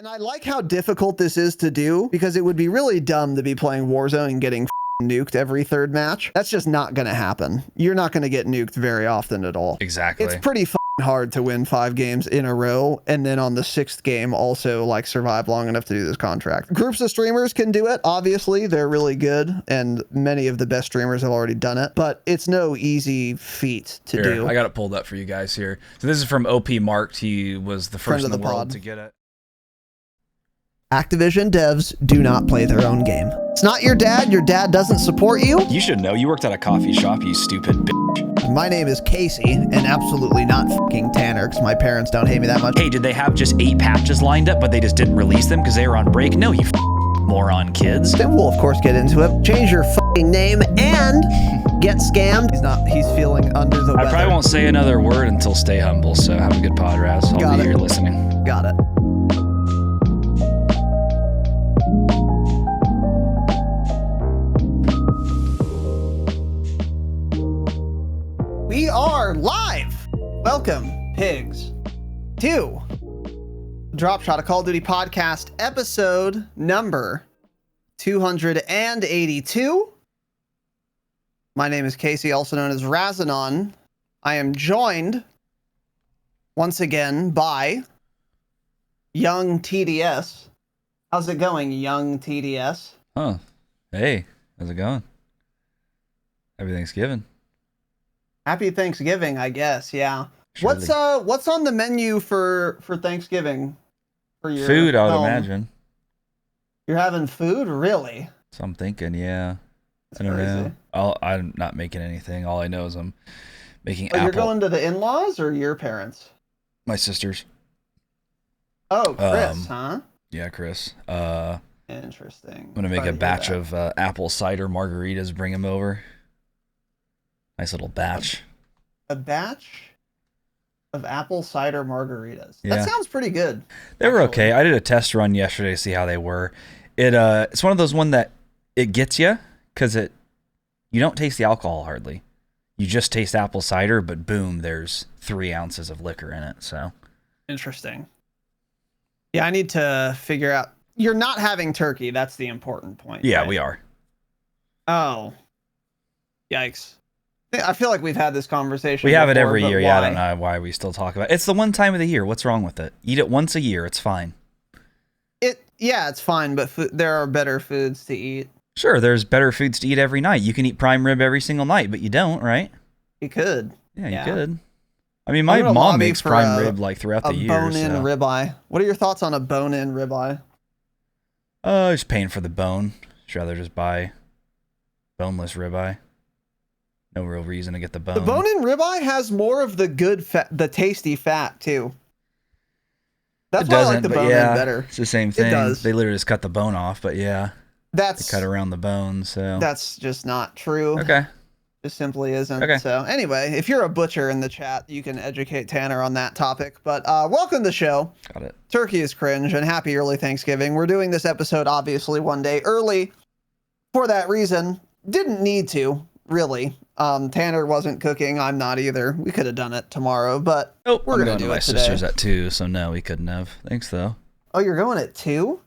And I like how difficult this is to do because it would be really dumb to be playing Warzone and getting nuked every third match. That's just not going to happen. You're not going to get nuked very often at all. Exactly. It's pretty hard to win 5 games in a row and then on the 6th game also like survive long enough to do this contract. Groups of streamers can do it. Obviously, they're really good and many of the best streamers have already done it, but it's no easy feat to do. I got it pulled up for you guys here. So this is from OP Marked. He was the first in the world to get it. Activision devs do not play their own game. It's not your dad doesn't support you. You should know, you worked at a coffee shop, you stupid bitch. My name is Casey, and absolutely not fucking Tanner, because my parents don't hate me that much. Hey, did they have just 8 patches lined up, but they just didn't release them because they were on break? No, you moron kids. Then we'll, of course, get into it. Change your fucking name and get scammed. He's feeling under the weather. I probably won't say another word until Stay Humble, so have a good pod, Raz. I'll be here listening. Got it. We are live. Welcome, pigs, to Dropshot, a Call of Duty podcast, episode number 282. My name is Casey, also known as Razinon. I am joined once again by young TDS. How's it going, young TDS? Oh, hey, how's it going? Happy Thanksgiving. Happy Thanksgiving, I guess. Yeah. Surely. What's on the menu for Thanksgiving? For your food, I would home? imagine. You're having food, really? So I'm thinking, yeah. That's I don't crazy. know. I'm not making anything. All I know is I'm making apple. You're going to the in-laws or your parents? My sisters. Oh, Chris, huh? Yeah, Chris. Interesting. I'm gonna make a batch of apple cider margaritas. Bring them over. Nice little batch. A batch of apple cider margaritas. Yeah. That sounds pretty good. They were okay. I did a test run yesterday to see how they were. It's one of those that it gets you because you don't taste the alcohol hardly. You just taste apple cider, but boom, there's 3 ounces of liquor in it. So interesting. Yeah, I need to figure out. You're not having turkey. That's the important point. Yeah, right? we are. Oh, yikes. I feel like we've had this conversation. We have it before, every year. why? Yeah, I don't know why we still talk about it. It's the one time of the year. What's wrong with it? Eat it once a year. It's fine. Yeah, it's fine, but there are better foods to eat. Sure, there's better foods to eat every night. You can eat prime rib every single night, but you don't, right? You could. Yeah, you could. I mean, my mom makes prime rib throughout the year. Bone-in ribeye. What are your thoughts on a bone-in ribeye? Just paying for the bone. I'd rather just buy boneless ribeye. No real reason to get the bone. The bone-in ribeye has more of the good fat, the tasty fat too. That's why I like the bone-in better. It's the same thing. It does. They literally just cut the bone off, but yeah, they cut around the bone. So that's just not true. Okay, it simply isn't. Okay. So anyway, if you're a butcher in the chat, you can educate Tanner on that topic. But welcome to the show. Got it. Turkey is cringe, and happy early Thanksgiving. We're doing this episode obviously one day early. For that reason, didn't need to really. Tanner wasn't cooking. I'm not either. We could have done it tomorrow, but we're gonna do it today. My sister's at 2, so no, we couldn't have. Thanks though. Oh, you're going at 2?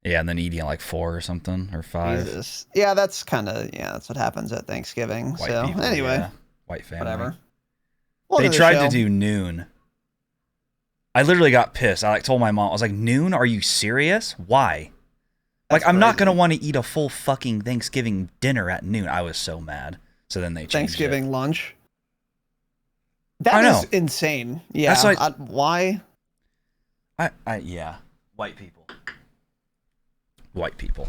Yeah, and then eating at like 4 or something, or 5. Jesus. Yeah, that's what happens at Thanksgiving. White so people, anyway, yeah. White family. Whatever. They tried to do noon. I literally got pissed. I told my mom, I was like, noon? Are you serious? Why? That's I'm not crazy. gonna want to eat a full fucking Thanksgiving dinner at noon. I was so mad. So then they changed Thanksgiving it. lunch. I That know. is insane. Yeah. That's like- why? Yeah. White people. White people.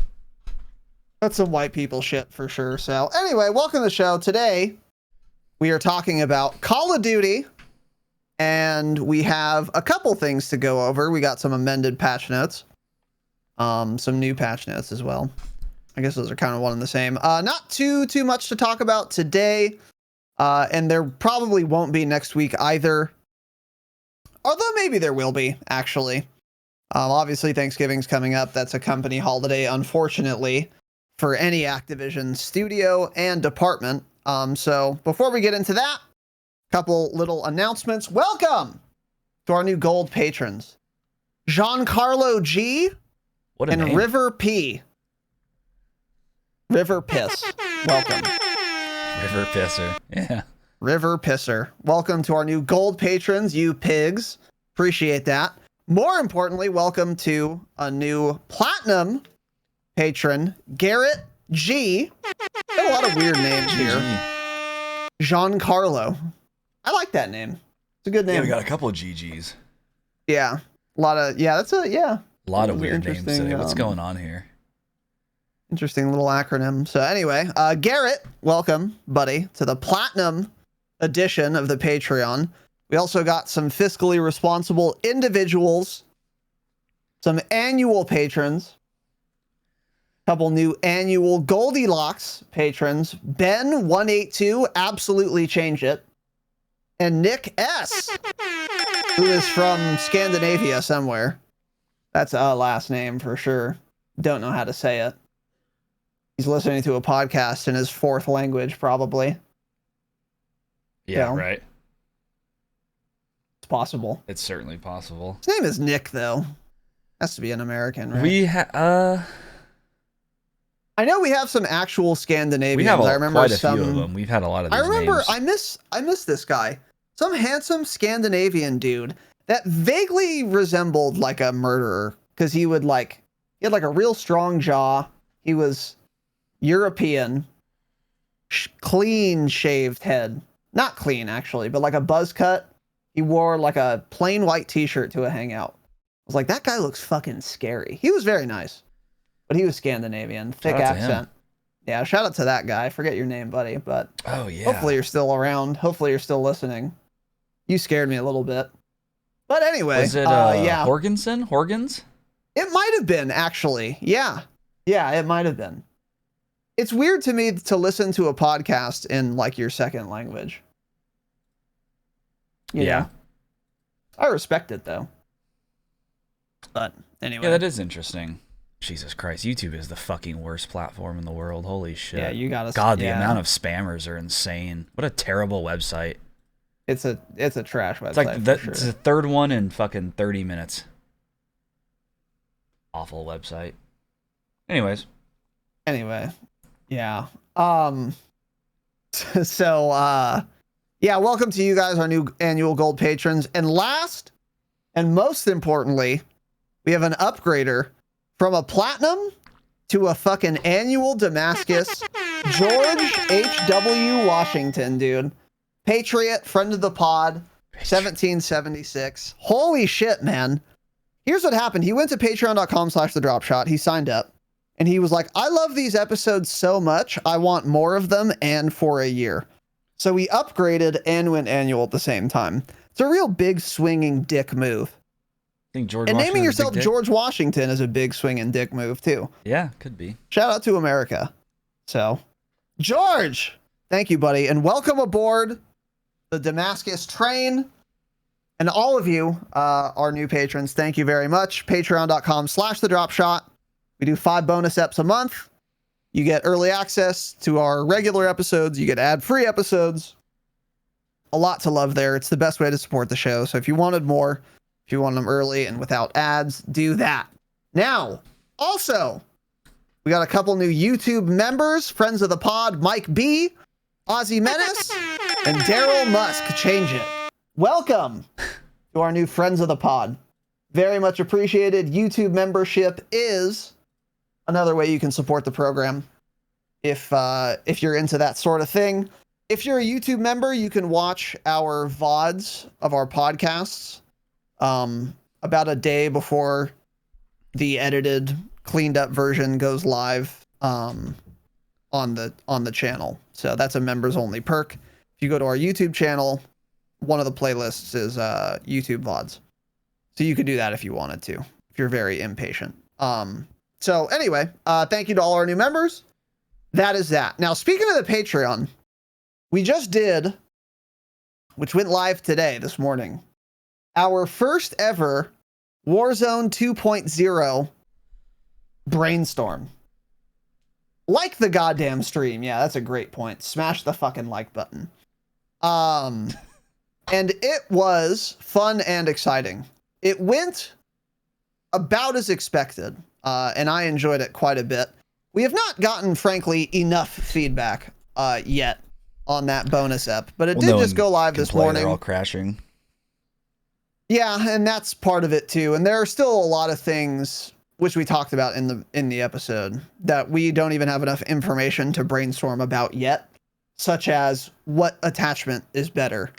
That's some white people shit for sure. So anyway, welcome to the show. Today, we are talking about Call of Duty, and we have a couple things to go over. We got some amended patch notes, some new patch notes as well. I guess those are kind of one and the same. Not too much to talk about today, and there probably won't be next week either. Although maybe there will be, actually. Obviously, Thanksgiving's coming up. That's a company holiday, unfortunately, for any Activision studio and department. So before we get into that, a couple little announcements. Welcome to our new gold patrons. Giancarlo G, What a and name. River P. River Piss. Welcome. River Pisser. Yeah. River Pisser. Welcome to our new gold patrons, you pigs. Appreciate that. More importantly, welcome to a new platinum patron, Garrett G. Got a lot of weird names here. Giancarlo. I like that name. It's a good name. Yeah, we got a couple of GGs. Yeah. A lot of, yeah, that's a, yeah. A lot of Those are weird names interesting, today. What's going on here? Interesting little acronym. So anyway, Garrett, welcome, buddy, to the platinum edition of the Patreon. We also got some fiscally responsible individuals, some annual patrons, a couple new annual Goldilocks patrons. Ben182, absolutely change it. And Nick S, who is from Scandinavia somewhere. That's a last name for sure. Don't know how to say it. He's listening to a podcast in his fourth language, probably. Yeah, Yeah. right. It's possible. It's certainly possible. His name is Nick, though. Has to be an American, right? We I know we have some actual Scandinavians. we have I remember quite a some, few of them. We've had a lot of these I remember. names. I miss this guy. Some handsome Scandinavian dude that vaguely resembled like a murderer because he had like a real strong jaw. He was European, clean shaved head. Not clean actually, but like a buzz cut. He wore like a plain white t-shirt to a hangout. I was like, that guy looks fucking scary. He was very nice, but he was Scandinavian, thick Shout out to him. accent. Yeah, shout out to that guy. I forget your name, buddy, but Oh yeah. hopefully you're still around. Hopefully you're still listening. You scared me a little bit. But anyway, Was it yeah. Horgans? It might have been, actually. Yeah. Yeah, it might have been. It's weird to me to listen to a podcast in like your second language. You Yeah. know? I respect it though. But anyway. Yeah, that is interesting. Jesus Christ, YouTube is the fucking worst platform in the world. Holy shit. Yeah, you gotta. God, the yeah. amount of spammers are insane. What a terrible website. It's a trash website. It's like for sure. it's the third one in fucking 30 minutes. Awful website. Anyways. Anyway, yeah. So yeah, welcome to you guys, our new annual gold patrons. And last and most importantly, we have an upgrader from a platinum to a fucking annual Damascus. George H.W. Washington, dude. Patriot, friend of the pod, 1776. Holy shit, man. Here's what happened. He went to patreon.com/thedropshot. He signed up and he was like, I love these episodes so much. I want more of them and for a year. So we upgraded and went annual at the same time. It's a real big swinging dick move. I think George And Washington's naming a yourself big dick. George Washington is a big swinging dick move too. Yeah, could be. Shout out to America. So, George, thank you, buddy. And welcome aboard the Damascus train. And all of you, our new patrons, thank you very much. Patreon.com/thedropshot. We do 5 bonus eps a month. You get early access to our regular episodes. You get ad-free episodes. A lot to love there. It's the best way to support the show. So if you wanted more, if you want them early and without ads, do that. Now, also, we got a couple new YouTube members, friends of the pod, Mike B, Ozzy Menace, and Daryl Musk. Change it. Welcome to our new friends of the pod. Very much appreciated. YouTube membership is another way you can support the program if you're into that sort of thing. If you're a YouTube member, you can watch our VODs of our podcasts about a day before the edited, cleaned up version goes live on the channel. So that's a members only perk. If you go to our YouTube channel, one of the playlists is YouTube VODs. So you could do that if you wanted to, if you're very impatient. So anyway, thank you to all our new members. That is that. Now, speaking of the Patreon, we just did, which went live today, this morning, our first ever Warzone 2.0 brainstorm. Like the goddamn stream. Yeah, that's a great point. Smash the fucking like button. And it was fun and exciting. It went about as expected, and I enjoyed it quite a bit. We have not gotten, frankly, enough feedback yet on that bonus ep, but it did just go live this morning. They're all crashing. Yeah, and that's part of it too. And there are still a lot of things which we talked about in the episode that we don't even have enough information to brainstorm about yet, such as what attachment is better.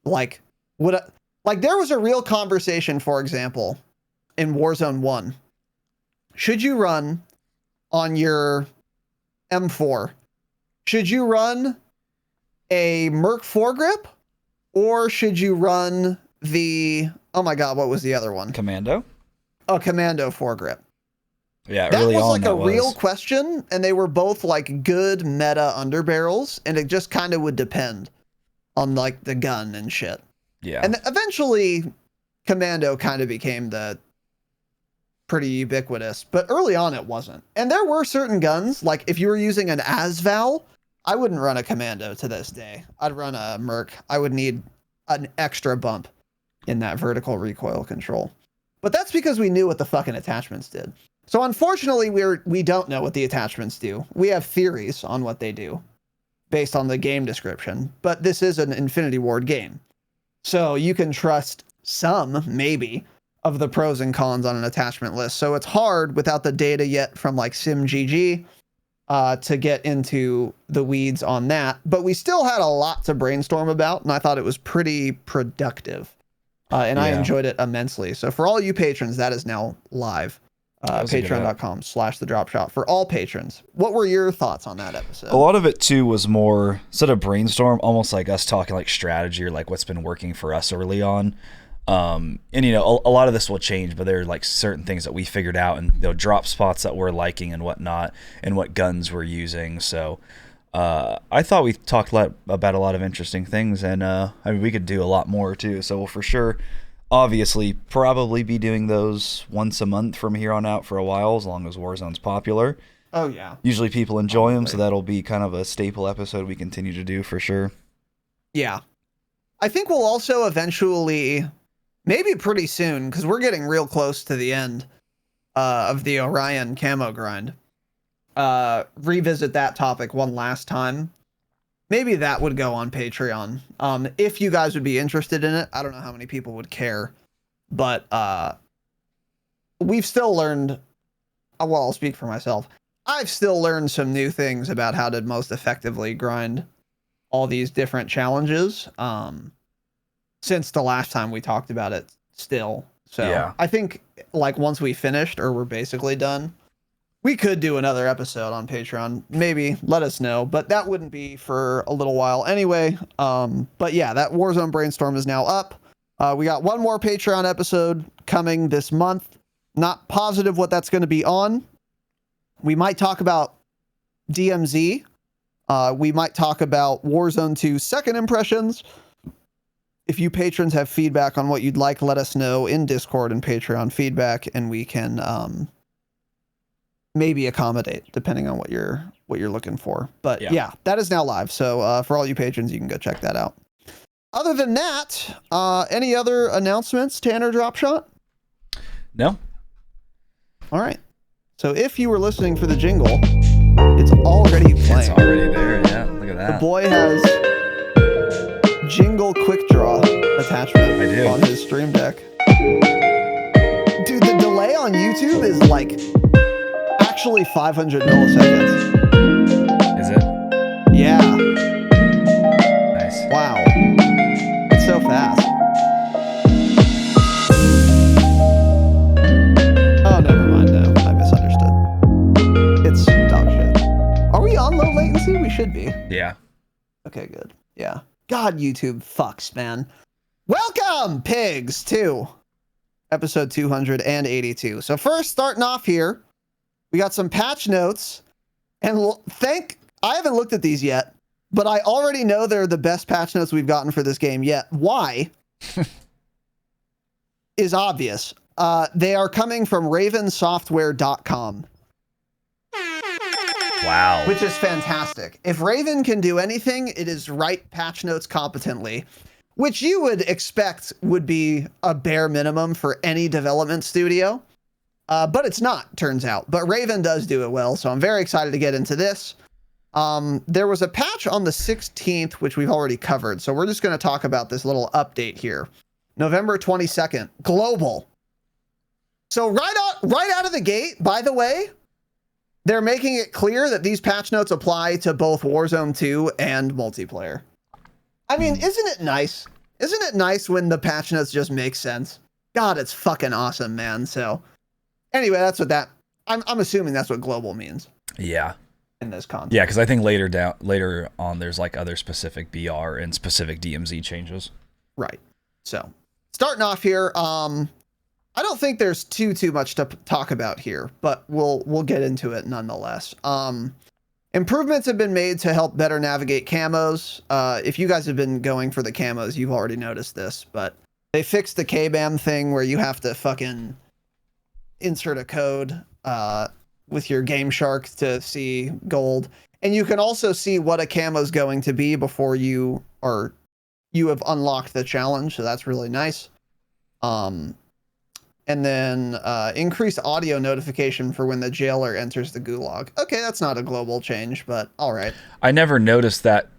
Like there was a real conversation, for example, in Warzone 1. Should you run on your M4? Should you run a Merc foregrip, or should you run the, oh my god, what was the other one? Commando? A Commando foregrip. Yeah, that really was all like that a was. real question, and they were both like good meta underbarrels, and it just kind of would depend on like the gun and shit. Yeah. And eventually Commando kind of became the pretty ubiquitous, but early on it wasn't. And there were certain guns, like if you were using an ASVAL, I wouldn't run a Commando to this day. I'd run a Merc. I would need an extra bump in that vertical recoil control. But that's because we knew what the fucking attachments did. So unfortunately, we don't know what the attachments do. We have theories on what they do based on the game description, but this is an Infinity Ward game. So you can trust some, maybe, of the pros and cons on an attachment list. So it's hard without the data yet from like SimGG to get into the weeds on that. But we still had a lot to brainstorm about, and I thought it was pretty productive. And I enjoyed it immensely. So for all you patrons, that is now live. Patreon.com/thedropshot for all patrons. What were your thoughts on that episode? A lot of it too was more sort of brainstorm, almost like us talking like strategy or like what's been working for us early on. And you know, a lot of this will change, but there are like certain things that we figured out, and they'll drop spots that we're liking and whatnot, and what guns we're using. So I thought we talked about a lot of interesting things, and I mean, we could do a lot more too. So we'll for sure, obviously, probably be doing those once a month from here on out for a while, as long as Warzone's popular. Oh yeah. Usually people enjoy them, so that'll be kind of a staple episode we continue to do for sure. Yeah. I think we'll also eventually, maybe pretty soon, because we're getting real close to the end of the Orion camo grind, revisit that topic one last time. Maybe that would go on Patreon. If you guys would be interested in it. I don't know how many people would care, but we've still learned, well, I'll speak for myself. I've still learned some new things about how to most effectively grind all these different challenges since the last time we talked about it still. So yeah. I think like once we finished or we're basically done, we could do another episode on Patreon. Maybe, let us know, but that wouldn't be for a little while anyway. But yeah, that Warzone brainstorm is now up. We got one more Patreon episode coming this month. Not positive what that's going to be on. We might talk about DMZ. We might talk about Warzone 2 second impressions. If you patrons have feedback on what you'd like, let us know in Discord and Patreon feedback, and we can maybe accommodate depending on what you're looking for. But yeah, that is now live. So for all you patrons, you can go check that out. Other than that, any other announcements, Tanner Dropshot? No. All right. So if you were listening for the jingle, it's already playing. It's already there. Yeah, look at that. The boy has jingle quick draw attachment on his stream deck. Dude, the delay on YouTube is like actually 500 milliseconds. Is it? Yeah. Nice. Wow. It's so fast. Oh, never mind. No, I misunderstood. It's dog shit. Are we on low latency? We should be. Yeah. Okay, good. Yeah. God, YouTube fucks, man. Welcome, pigs, to episode 282. So first, starting off here, we got some patch notes, and I haven't looked at these yet, but I already know they're the best patch notes we've gotten for this game yet. Why? Is obvious. They are coming from ravensoftware.com. Wow. Which is fantastic. If Raven can do anything, it is write patch notes competently, which you would expect would be a bare minimum for any development studio. But it's not, turns out. But Raven does do it well, so I'm very excited to get into this. There was a patch on the 16th, which we've already covered, so we're just going to talk about this little update here. November 22nd, global. So right out of the gate, by the way, they're making it clear that these patch notes apply to both Warzone 2 and multiplayer. I mean, isn't it nice? Isn't it nice when the patch notes just make sense? God, it's fucking awesome, man. So anyway, that's what I'm assuming that's what global means. Yeah. In this context. Yeah, because I think later on there's like other specific BR and specific DMZ changes. Right. So starting off here, I don't think there's too much to talk about here, but we'll get into it nonetheless. Improvements have been made to help better navigate camos. If you guys have been going for the camos, you've already noticed this, but they fixed the KBAM thing where you have to fucking insert a code with your Game Shark to see gold. And you can also see what a camo is going to be before you have unlocked the challenge. So that's really nice. And then increase audio notification for when the jailer enters the gulag. Okay, that's not a global change, but all right. I never noticed that.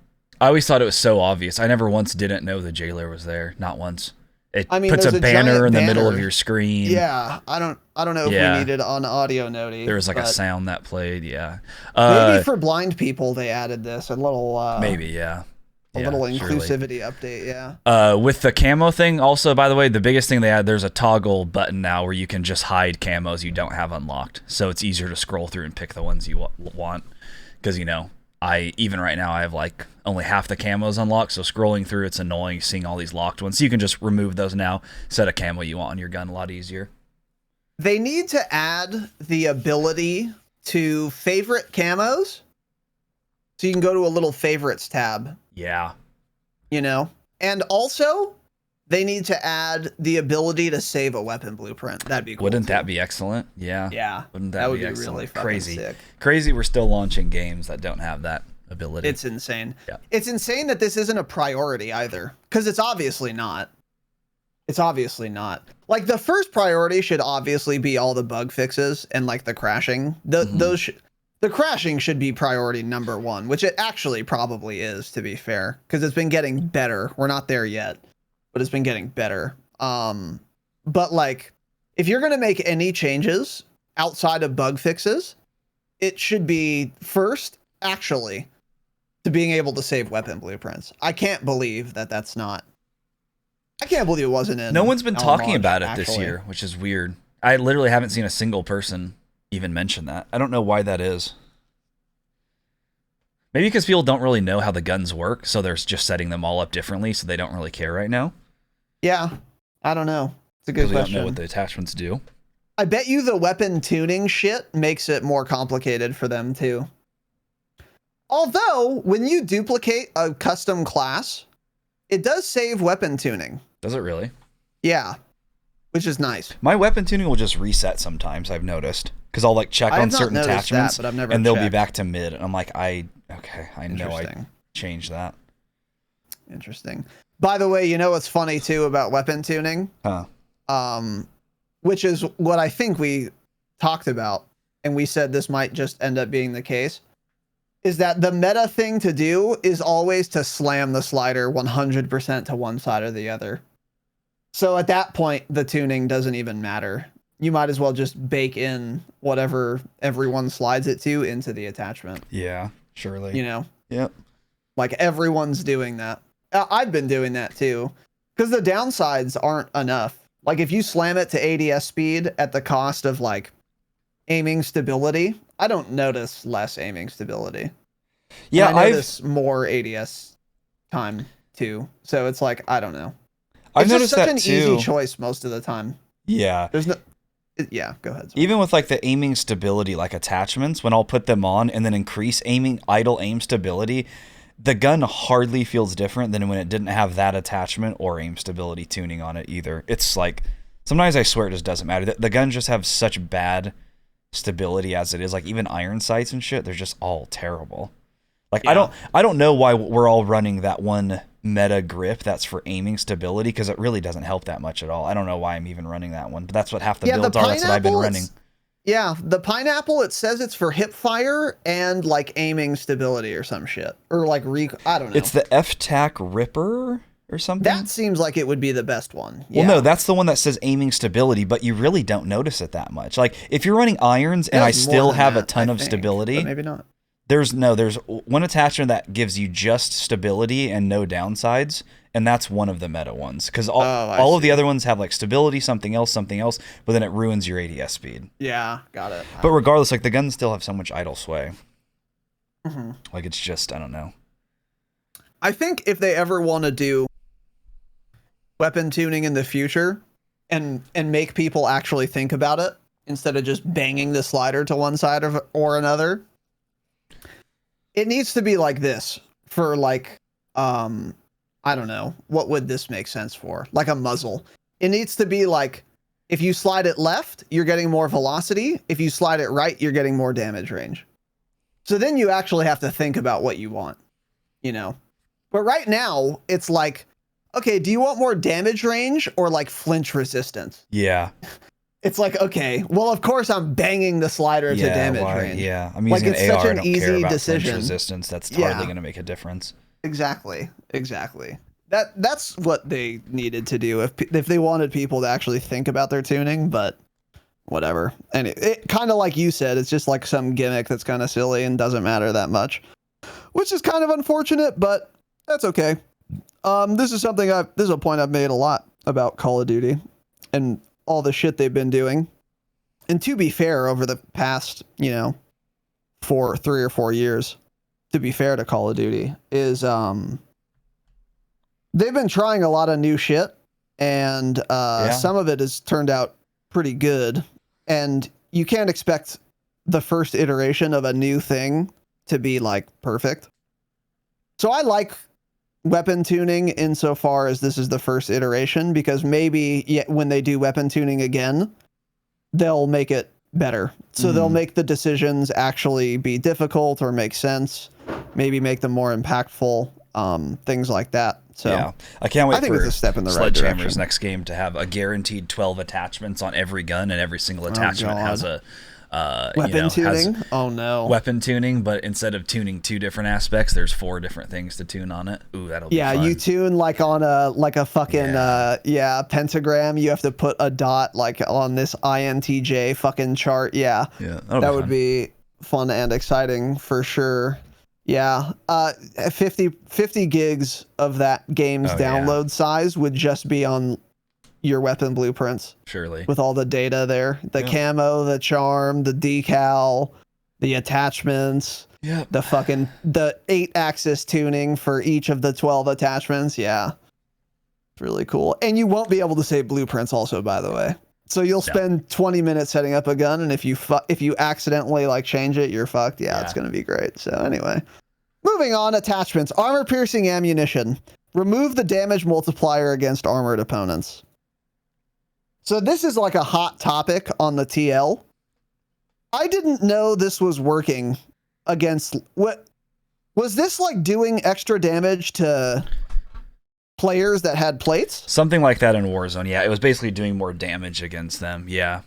I always thought it was so obvious. I never once didn't know the jailer was there. Not once. It puts a banner in the middle of your screen. Yeah, I don't know if we needed on audio noti. There was like a sound that played. Yeah. Maybe for blind people they added this a little. Maybe yeah. A little inclusivity update, yeah. With the camo thing, also, by the way, the biggest thing they add, there's a toggle button now where you can just hide camos you don't have unlocked. So it's easier to scroll through and pick the ones you want. Because, even right now, I have like only half the camos unlocked. So scrolling through, it's annoying seeing all these locked ones. So you can just remove those now, set a camo you want on your gun a lot easier. They need to add the ability to favorite camos. So you can go to a little favorites tab. Yeah. And also they need to add the ability to save a weapon blueprint. That'd be cool. Wouldn't that be excellent? Yeah. Yeah. Wouldn't that would be really fucking crazy? Sick. Crazy we're still launching games that don't have that ability. It's insane. Yeah. It's insane that this isn't a priority either. Because it's obviously not. It's obviously not. Like the first priority should obviously be all the bug fixes and like the crashing. The crashing should be priority number one, which it actually probably is, to be fair, because it's been getting better. We're not there yet, but it's been getting better. But like, if you're going to make any changes outside of bug fixes, it should be first, actually, to being able to save weapon blueprints. I can't believe that's not. I can't believe it wasn't in. No one's been talking about it this year, which is weird. I literally haven't seen a single person even mention that. I don't know why that is. Maybe because people don't really know how the guns work, so they're just setting them all up differently, so they don't really care right now. Yeah, I don't know. It's a good question. They don't know what the attachments do. I bet you the weapon tuning shit makes it more complicated for them too. Although, when you duplicate a custom class, it does save weapon tuning. Does it really? Yeah, which is nice. My weapon tuning will just reset sometimes, I've noticed. Because I'll like check on certain attachments, but I've never and they'll checked. be back to mid. And I'm like, I know I changed that. Interesting. By the way, you know what's funny too about weapon tuning? Which is what I think we talked about, and we said this might just end up being the case, is that the meta thing to do is always to slam the slider 100% to one side or the other. So at that point, the tuning doesn't even matter. You might as well just bake in whatever everyone slides it to into the attachment. Yeah, surely. Yep. Like everyone's doing that. I've been doing that too, because the downsides aren't enough. Like if you slam it to ADS speed at the cost of like aiming stability, I don't notice less aiming stability. Yeah, and I notice more ADS time too. So it's like, I don't know. I've noticed that such an easy choice most of the time. Yeah. There's no. Yeah, go ahead. Sorry. Even with like the aiming stability, like attachments, when I'll put them on and then increase idle aim stability, the gun hardly feels different than when it didn't have that attachment or aim stability tuning on it either. It's like, sometimes I swear it just doesn't matter. The guns just have such bad stability as it is. Like even iron sights and shit, they're just all terrible. Like yeah. I don't know why we're all running that one meta grip that's for aiming stability, because it really doesn't help that much at all. I don't know why I'm even running that one, but that's what half the builds are. That's what I've been running. Yeah, the pineapple, it says it's for hip fire and like aiming stability or some shit. Or like I don't know. It's the F-Tac Ripper or something? That seems like it would be the best one. Yeah. Well, no, that's the one that says aiming stability, but you really don't notice it that much. Like, if you're running irons and I still have a ton of stability... maybe not. There's one attachment that gives you just stability and no downsides, and that's one of the meta ones. Because all of the other ones have like stability, something else, but then it ruins your ADS speed. Yeah, got it. But regardless, like the guns still have so much idle sway. Mm-hmm. Like it's just, I don't know. I think if they ever want to do weapon tuning in the future and make people actually think about it instead of just banging the slider to one side or another, it needs to be like this for like, I don't know, what would this make sense for? Like a muzzle. It needs to be like, if you slide it left, you're getting more velocity. If you slide it right, you're getting more damage range. So then you actually have to think about what you want, you know? But right now, it's like, okay, do you want more damage range or like flinch resistance? Yeah. It's like, okay, well, of course I'm banging the slider to damage range. Yeah, I'm using like, an AR. Such an I don't easy care about decision. Flinch resistance. That's hardly going to make a difference. Exactly. That's what they needed to do if they wanted people to actually think about their tuning, but whatever. And it kind of like you said, it's just like some gimmick that's kind of silly and doesn't matter that much, which is kind of unfortunate, but that's okay. This is a point I've made a lot about Call of Duty and all the shit they've been doing. And to be fair, over the past, 3 or 4 years, to be fair to Call of Duty, is they've been trying a lot of new shit, and some of it has turned out pretty good. And you can't expect the first iteration of a new thing to be like perfect. So I like weapon tuning insofar as this is the first iteration, because maybe when they do weapon tuning again, they'll make it better. So they'll make the decisions actually be difficult or make sense, maybe make them more impactful, things like that. So yeah, I can't wait I think for it's a step in the right direction. Sledgehammer's next game to have a guaranteed 12 attachments on every gun, and every single attachment has a weapon tuning. Oh no, weapon tuning, but instead of tuning 2 different aspects, there's 4 different things to tune on it. Ooh, that'll be fun. You tune like on a fucking pentagram. You have to put a dot like on this INTJ fucking chart. Yeah, that would be fun and exciting for sure. Yeah, 50 gigs of that game's download size would just be on your weapon blueprints. Surely. With all the data there. The camo, the charm, the decal, the attachments, the 8-axis tuning for each of the 12 attachments. Yeah. It's really cool. And you won't be able to save blueprints also, by the way. So you'll spend 20 minutes setting up a gun, and if you accidentally like change it, you're fucked. Yeah, it's going to be great. So anyway, moving on, attachments. Armor piercing ammunition. Remove the damage multiplier against armored opponents. So this is like a hot topic on the TL. I didn't know this was working against what was this like doing extra damage to players that had plates? Something like that in Warzone. Yeah, it was basically doing more damage against them. Yeah.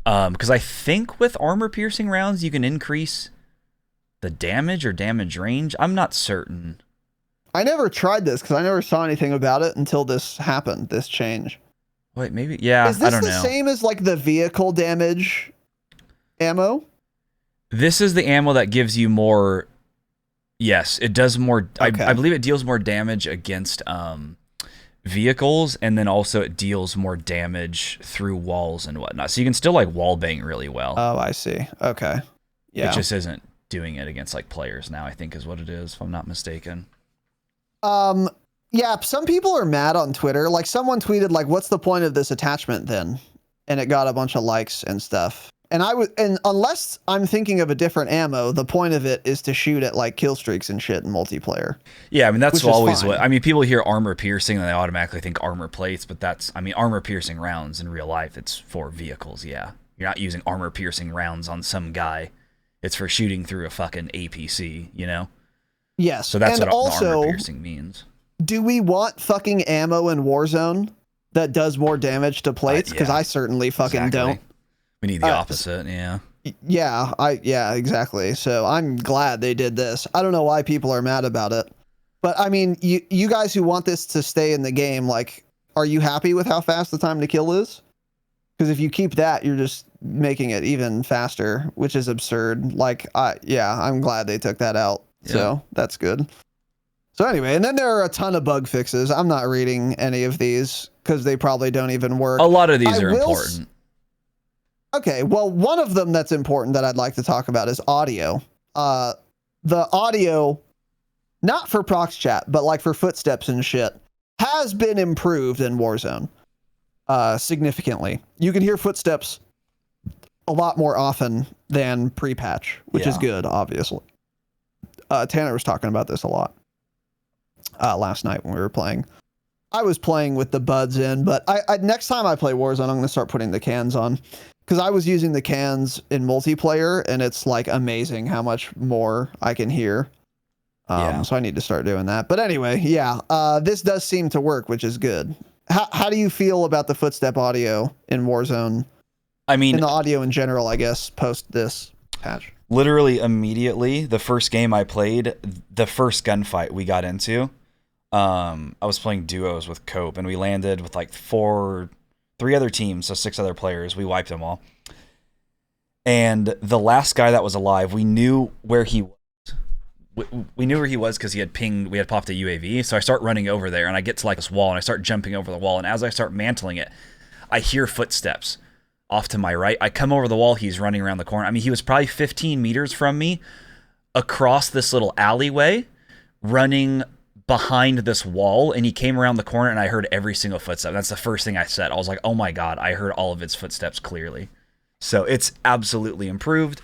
Because I think with armor piercing rounds, you can increase the damage or damage range. I'm not certain. I never tried this because I never saw anything about it until this happened, this change. Wait, maybe? Yeah, is this I don't know. the same as like the vehicle damage ammo? This is the ammo that gives you more. Yes, it does more. Okay. I believe it deals more damage against vehicles, and then also it deals more damage through walls and whatnot. So you can still like wall bang really well. Oh, I see. Okay. Yeah. It just isn't doing it against like players now, I think is what it is, if I'm not mistaken. Yeah, some people are mad on Twitter. Like someone tweeted like, what's the point of this attachment then? And it got a bunch of likes and stuff. And unless I'm thinking of a different ammo, the point of it is to shoot at like kill streaks and shit in multiplayer. Yeah, I mean, that's always what, I mean, people hear armor piercing and they automatically think armor plates, but armor piercing rounds in real life, it's for vehicles. Yeah. You're not using armor piercing rounds on some guy. It's for shooting through a fucking APC, you know? Yes. So that's what armor piercing means. do we want fucking ammo in Warzone that does more damage to plates? Because I certainly fucking don't. We need the opposite, yeah. Yeah, exactly. So I'm glad they did this. I don't know why people are mad about it. But I mean, you guys who want this to stay in the game, like, are you happy with how fast the time to kill is? Because if you keep that, you're just making it even faster, which is absurd. Like, I'm glad they took that out. Yeah. So that's good. So anyway, and then there are a ton of bug fixes. I'm not reading any of these because they probably don't even work. A lot of these are important. Okay, well, one of them that's important that I'd like to talk about is audio. The audio, not for prox chat, but like for footsteps and shit, has been improved in Warzone significantly. You can hear footsteps a lot more often than pre-patch, which is good, obviously. Tanner was talking about this a lot last night when we were playing. I was playing with the buds in, but I next time I play Warzone, I'm going to start putting the cans on. Because I was using the cans in multiplayer, and it's like amazing how much more I can hear. So I need to start doing that. But anyway, this does seem to work, which is good. How do you feel about the footstep audio in Warzone? I mean, in the audio in general, I guess, post this patch. Literally immediately, the first game I played, the first gunfight we got into, I was playing duos with Cope, and we landed with like 3 other teams, so 6 other players. We wiped them all. And the last guy that was alive, we knew where he was. We knew where he was because we had popped a UAV. So I start running over there, and I get to like this wall, and I start jumping over the wall. And as I start mantling it, I hear footsteps off to my right. I come over the wall. He's running around the corner. I mean, he was probably 15 meters from me across this little alleyway, running behind this wall, and he came around the corner, and I heard every single footstep. That's the first thing I said. I was like, oh my God, I heard all of its footsteps clearly. So it's absolutely improved.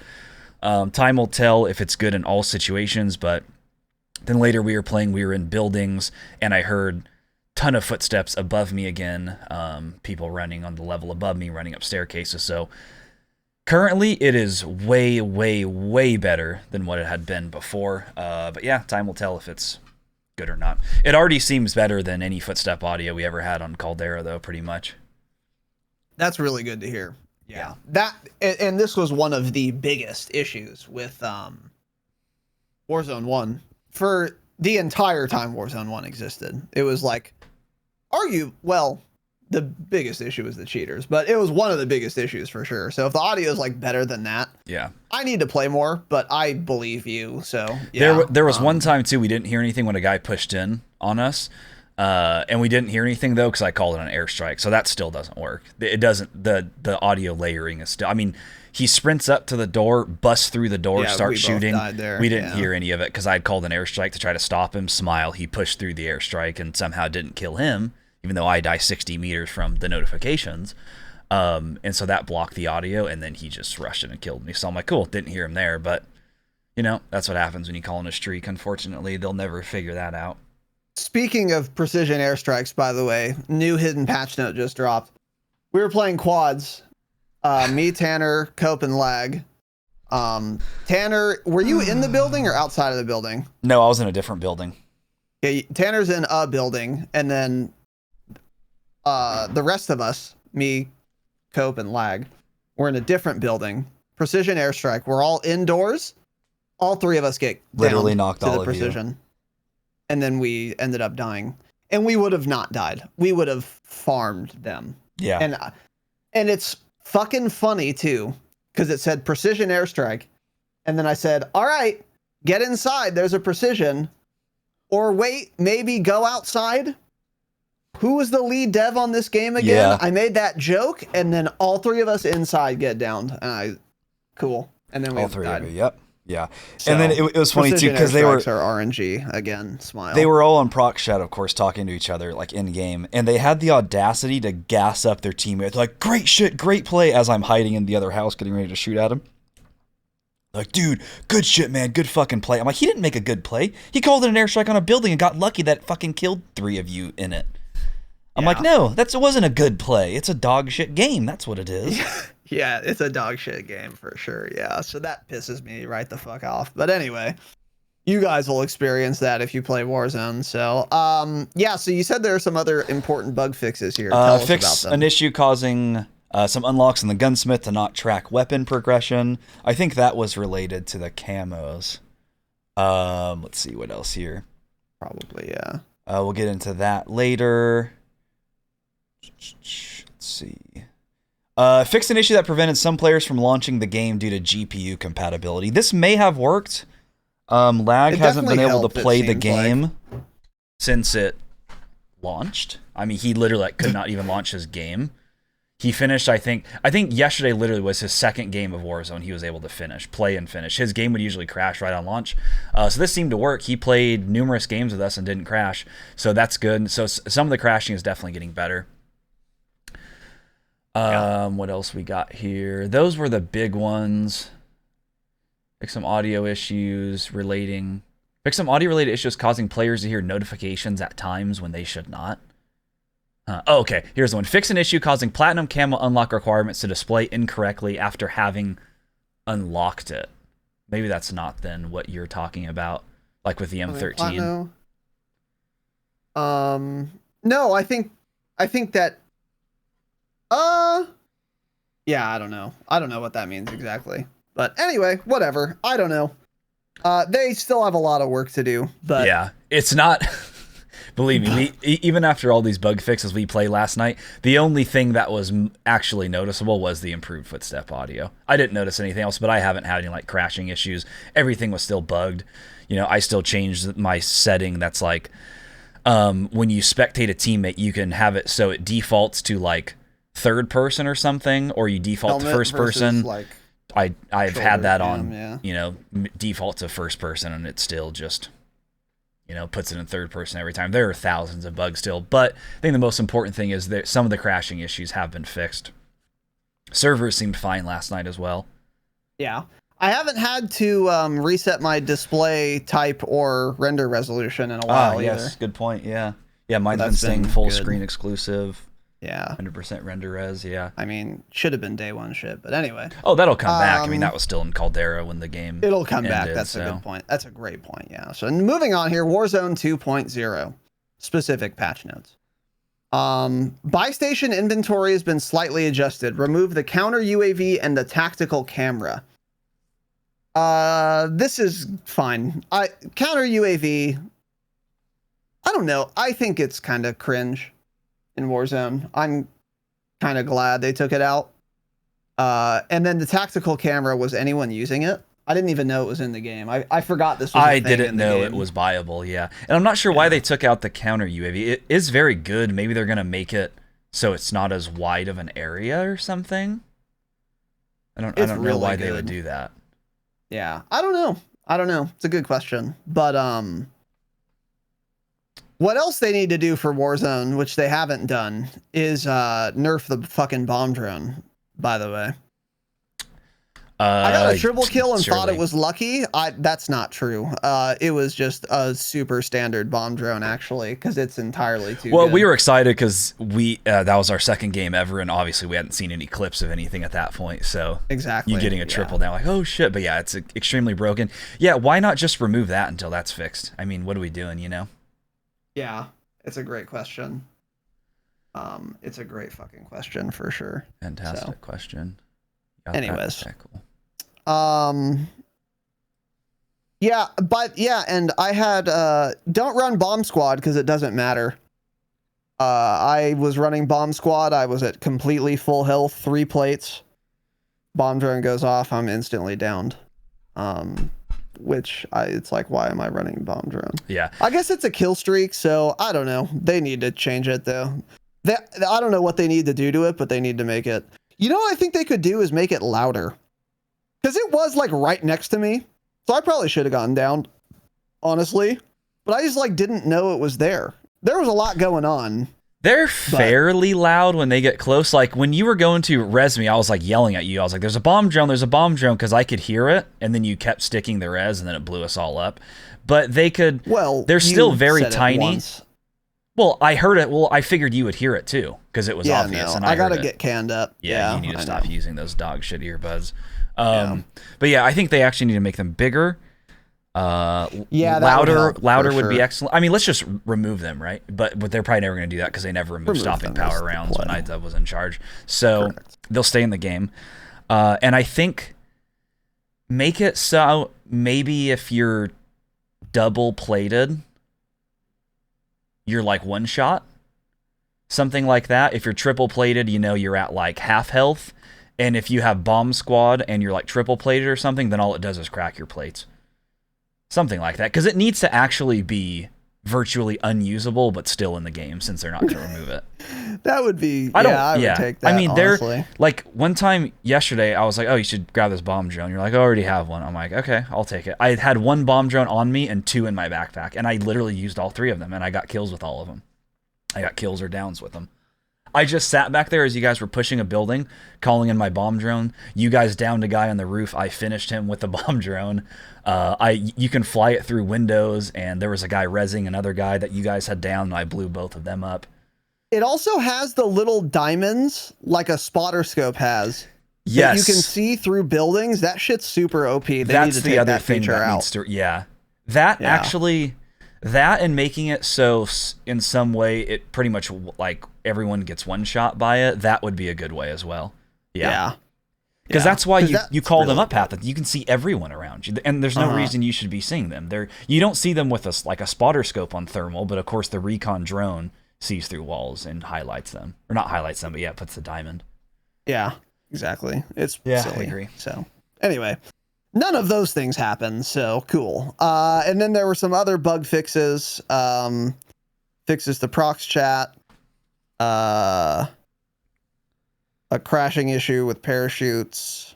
Time will tell if it's good in all situations, but then later we were in buildings, and I heard ton of footsteps above me again, people running on the level above me, running up staircases. So currently it is way, way, way better than what it had been before. But yeah, time will tell if it's good or not. It already seems better than any footstep audio we ever had on Caldera, though, pretty much. That's really good to hear. Yeah. And this was one of the biggest issues with Warzone 1 for the entire time Warzone 1 existed. It was like the biggest issue was the cheaters, but it was one of the biggest issues for sure. So if the audio is like better than that, I need to play more, but I believe you. So yeah. There was one time too, we didn't hear anything when a guy pushed in on us. And we didn't hear anything though, because I called it an airstrike. So that still doesn't work. It doesn't, the audio layering is still, I mean, he sprints up to the door, busts through the door, starts shooting. We didn't hear any of it because I'd called an airstrike to try to stop him. Smile. He pushed through the airstrike and somehow didn't kill him, even though I die 60 meters from the notifications. And so that blocked the audio, and then he just rushed in and killed me. So I'm like, cool, didn't hear him there. But, you know, that's what happens when you call in a streak. Unfortunately, they'll never figure that out. Speaking of precision airstrikes, by the way, new hidden patch note just dropped. We were playing quads. Me, Tanner, Cope, and Lag. Tanner, were you in the building or outside of the building? No, I was in a different building. Okay, Tanner's in a building, and then the rest of us, me, Cope, and Lag, we're in a different building. Precision airstrike. We're all indoors. All 3 of us get literally down knocked to all the of precision. you. And then we ended up dying, and we would have not died. We would have farmed them. Yeah. And it's fucking funny too, because it said precision airstrike. And then I said, all right, get inside. There's a precision, or wait, maybe go outside. Who was the lead dev on this game again? Yeah. I made that joke, and then all 3 of us inside get downed. Cool. And then we all 3 died. of you. Yep. Yeah. So, and then it was funny too, because they were are RNG again. Smile. They were all on proc chat, of course, talking to each other like in game, and they had the audacity to gas up their teammates like, "Great shit, great play!" As I'm hiding in the other house, getting ready to shoot at him. Like, dude, good shit, man, good fucking play. I'm like, he didn't make a good play. He called it an airstrike on a building and got lucky that it fucking killed 3 of you in it. I'm like, no, it wasn't a good play. It's a dog shit game. That's what it is. Yeah, it's a dog shit game for sure. Yeah, so that pisses me right the fuck off. But anyway, You guys will experience that if you play Warzone. So, yeah. So you said there are some other important bug fixes here. Tell us Fix about them. an issue causing some unlocks in the gunsmith to not track weapon progression. I think that was related to the camos. Let's see what else here. Probably, yeah. We'll get into that later. Let's see. Fixed an issue that prevented some players from launching the game due to GPU compatibility. This may have worked. Lag hasn't been able to play the game since it launched. I mean, he literally could not even launch his game. He finished, I think yesterday literally was his second game of Warzone he was able to play and finish. His game would usually crash right on launch. So this seemed to work. He played numerous games with us and didn't crash. So that's good. So some of the crashing is definitely getting better. What else we got here? Those were the big ones. Fix some audio issues related issues causing players to hear notifications at times when they should not. Okay, here's the one. Fix an issue causing platinum camo unlock requirements to display incorrectly after having unlocked it. Maybe that's not then what you're talking about, like with the M13. No, I think that. Yeah, I don't know. I don't know what that means exactly. But anyway, whatever. I don't know. They still have a lot of work to do. But yeah, it's not. Believe me, even after all these bug fixes we played last night, the only thing that was actually noticeable was the improved footstep audio. I didn't notice anything else, but I haven't had any like crashing issues. Everything was still bugged. You know, I still changed my setting. That's like when you spectate a teammate, you can have it so it defaults to like third person or something, or you default to first person. Like I've had that on, yeah. you know, default to first person, and it still just, you know, puts it in third person every time. There are thousands of bugs still, but I think the most important thing is that some of the crashing issues have been fixed. Servers seemed fine last night as well. Yeah. I haven't had to reset my display type or render resolution in a while either. Yes, good point. Yeah. Yeah, mine's been That's staying been full good. Screen exclusive. Yeah. 100% render res, yeah. I mean, should have been day one shit, but anyway. Oh, that'll come back. I mean, that was still in Caldera when the game It'll come back. ended, That's a good point. That's a great point, yeah. So moving on here, Warzone 2.0. Specific patch notes. Buy station inventory has been slightly adjusted. Remove the counter UAV and the tactical camera. This is fine. Counter UAV, I don't know. I think it's kind of cringe in Warzone. I'm kind of glad they took it out. And then the tactical camera, was anyone using it? I didn't even know it was in the game. I forgot this was a thing didn't in the know game. it was viable, yeah. And I'm not sure why they took out the counter UAV. It is very good. Maybe they're going to make it so it's not as wide of an area or something. I don't know really why good. they would do that. Yeah, I don't know. It's a good question. But what else they need to do for Warzone, which they haven't done, is nerf the fucking bomb drone, by the way. I got a triple kill and thought it was lucky. That's not true. It was just a super standard bomb drone, actually, because it's entirely too good. We were excited because that was our second game ever, and obviously we hadn't seen any clips of anything at that point. So exactly, you getting a triple now, like, oh shit. But yeah, it's extremely broken. Yeah, why not just remove that until that's fixed? I mean, what are we doing, you know? Yeah, it's a great question. It's a great fucking question for sure. Fantastic question. Anyways. Cool. Yeah, but yeah, and I had don't run bomb squad because it doesn't matter. I was running bomb squad. I was at completely full health, 3 plates. Bomb drone goes off, I'm instantly downed. It's like, why am I running bomb drone? Yeah, I guess it's a kill streak, so I don't know. They need to change it though. I don't know what they need to do to it, but they need to make it. You know what I think they could do is make it louder. Because it was like right next to me. So I probably should have gone down, honestly. But I just like didn't know it was there. There was a lot going on. They're fairly loud when they get close. Like when you were going to res me, I was like yelling at you. I was like, there's a bomb drone, because I could hear it. And then you kept sticking the res and then it blew us all up. But they could, they're still very tiny. Well, I heard it. Well, I figured you would hear it too because it was obvious. No, and I got to get canned up. Yeah, you need to stop using those dog shit earbuds. But yeah, I think they actually need to make them bigger. Yeah, that would help, louder for would be sure. excellent. I mean, let's just remove them, right? But they're probably never going to do that because they never removed Remove stopping them, that's power the rounds when play. IDub was in charge. So Correct. they'll stay in the game. And I think make it so maybe if you're double plated, you're like one shot. Something like that. If you're triple plated, you're at like half health. And if you have bomb squad and you're like triple plated or something, then all it does is crack your plates. Something like that. Because it needs to actually be virtually unusable, but still in the game since they're not going to remove it. That would be. I would take that. I mean, honestly. they're like one time yesterday, I was like, oh, you should grab this bomb drone. You're like, I already have one. I'm like, okay, I'll take it. I had one bomb drone on me and 2 in my backpack, and I literally used all 3 of them, and I got kills with all of them. I got kills or downs with them. I just sat back there as you guys were pushing a building, calling in my bomb drone. You guys downed a guy on the roof. I finished him with the bomb drone. You can fly it through windows, and there was a guy rezzing another guy that you guys had down, and I blew both of them up. It also has the little diamonds like a spotter scope has. Yes. That you can see through buildings. That shit's super OP. They That's need to the take other that thing feature that out. needs to, yeah. That actually, that and making it so in some way it pretty much like everyone gets one shot by it, that would be a good way as well. Yeah. Because that's why you call them up, Path. You can see everyone around you, and there's no reason you should be seeing them. You don't see them with a spotter scope on thermal, but of course the recon drone sees through walls and highlights them, or not highlights them, but yeah, puts the diamond. Yeah, exactly. It's silly. I agree. So anyway, none of those things happened. So cool. And then there were some other bug fixes. Fixes to prox chat. A crashing issue with parachutes.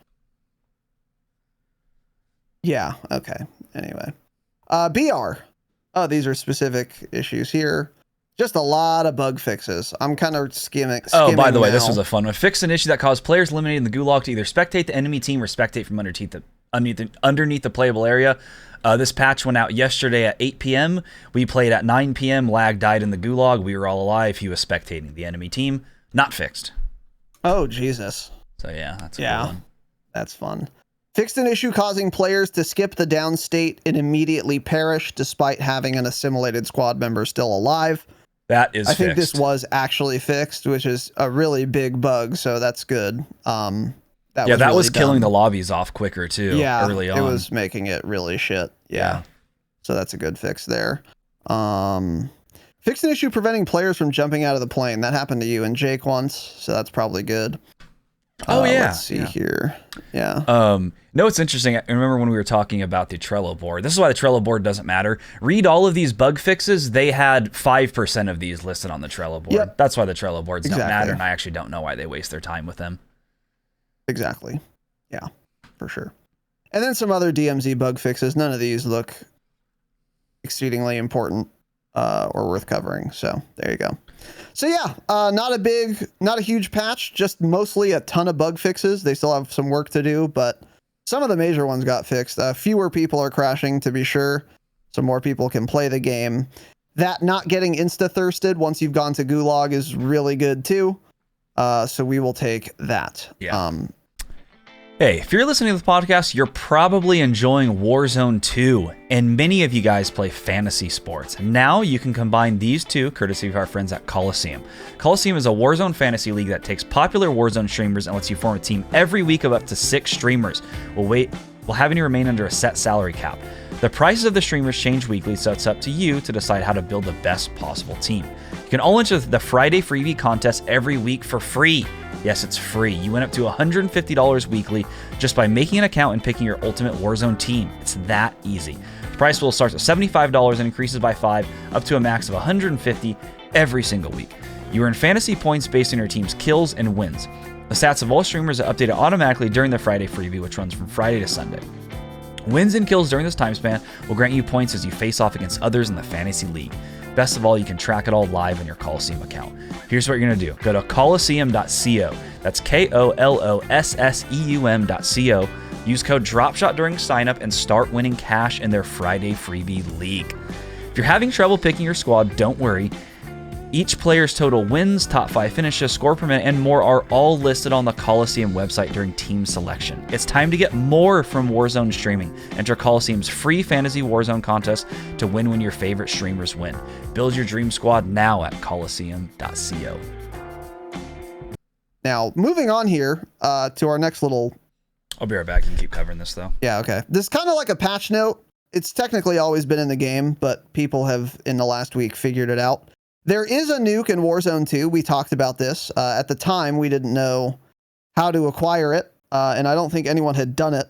Yeah, okay. Anyway. BR. Oh, these are specific issues here. Just a lot of bug fixes. I'm kind of skimming. Oh, by the way, now. this was a fun one. Fix an issue that caused players eliminated in the gulag to either spectate the enemy team or spectate from underneath the playable area. This patch went out yesterday at 8 p.m. We played at 9 p.m. Lag died in the gulag. We were all alive. He was spectating the enemy team. Not fixed. Oh, Jesus. So yeah, that's a cool one. That's fun. Fixed an issue causing players to skip the down state and immediately perish despite having an assimilated squad member still alive. That is I think fixed. this was actually fixed, which is a really big bug, so that's good. That was killing the lobbies off quicker too. Yeah, early on. It was making it really shit. Yeah. So that's a good fix there. Fixed an issue preventing players from jumping out of the plane. That happened to you and Jake once, so that's probably good. Let's see here. Yeah. No, it's interesting. I remember when we were talking about the Trello board. This is why the Trello board doesn't matter. Read all of these bug fixes. They had 5% of these listed on the Trello board. Yep. That's why the Trello boards don't Exactly. matter, and I actually don't know why they waste their time with them. Exactly. Yeah, for sure. And then some other DMZ bug fixes. None of these look exceedingly important or worth covering. So there you go. So yeah, not a huge patch, just mostly a ton of bug fixes. They still have some work to do, but some of the major ones got fixed. Fewer people are crashing, to be sure, so more people can play the game. That not getting insta-thirsted once you've gone to Gulag is really good too. So we will take that. Yeah. Hey, if you're listening to the podcast, you're probably enjoying Warzone 2, and many of you guys play fantasy sports. Now you can combine these two, courtesy of our friends at Kolosseum. Kolosseum is a Warzone fantasy league that takes popular Warzone streamers and lets you form a team every week of up to 6 streamers. We'll having you remain under a set salary cap. The prices of the streamers change weekly, so it's up to you to decide how to build the best possible team. You can all enter the Friday freebie contest every week for free. Yes, it's free. You win up to $150 weekly just by making an account and picking your ultimate Warzone team. It's that easy. The price will start at $75 and increases by 5 up to a max of $150 every single week. You earn fantasy points based on your team's kills and wins. The stats of all streamers are updated automatically during the Friday freebie, which runs from Friday to Sunday. Wins and kills during this time span will grant you points as you face off against others in the fantasy league. Best of all, you can track it all live on your Kolosseum account. Here's what you're going to do. Go to kolosseum.co. That's KOLOSSEUM.co. Use code DROPSHOT during signup and start winning cash in their Friday freebie league. If you're having trouble picking your squad, don't worry. Each player's total wins, top 5 finishes, score per minute, and more are all listed on the Kolosseum website during team selection. It's time to get more from Warzone streaming. Enter Kolosseum's free fantasy Warzone contest to win when your favorite streamers win. Build your dream squad now at kolosseum.co. Now, moving on here to our next little... I'll be right back. You can keep covering this, though. Yeah, okay. This is kind of like a patch note. It's technically always been in the game, but people have, in the last week, figured it out. There is a nuke in Warzone 2. We talked about this. At the time, we didn't know how to acquire it, and I don't think anyone had done it.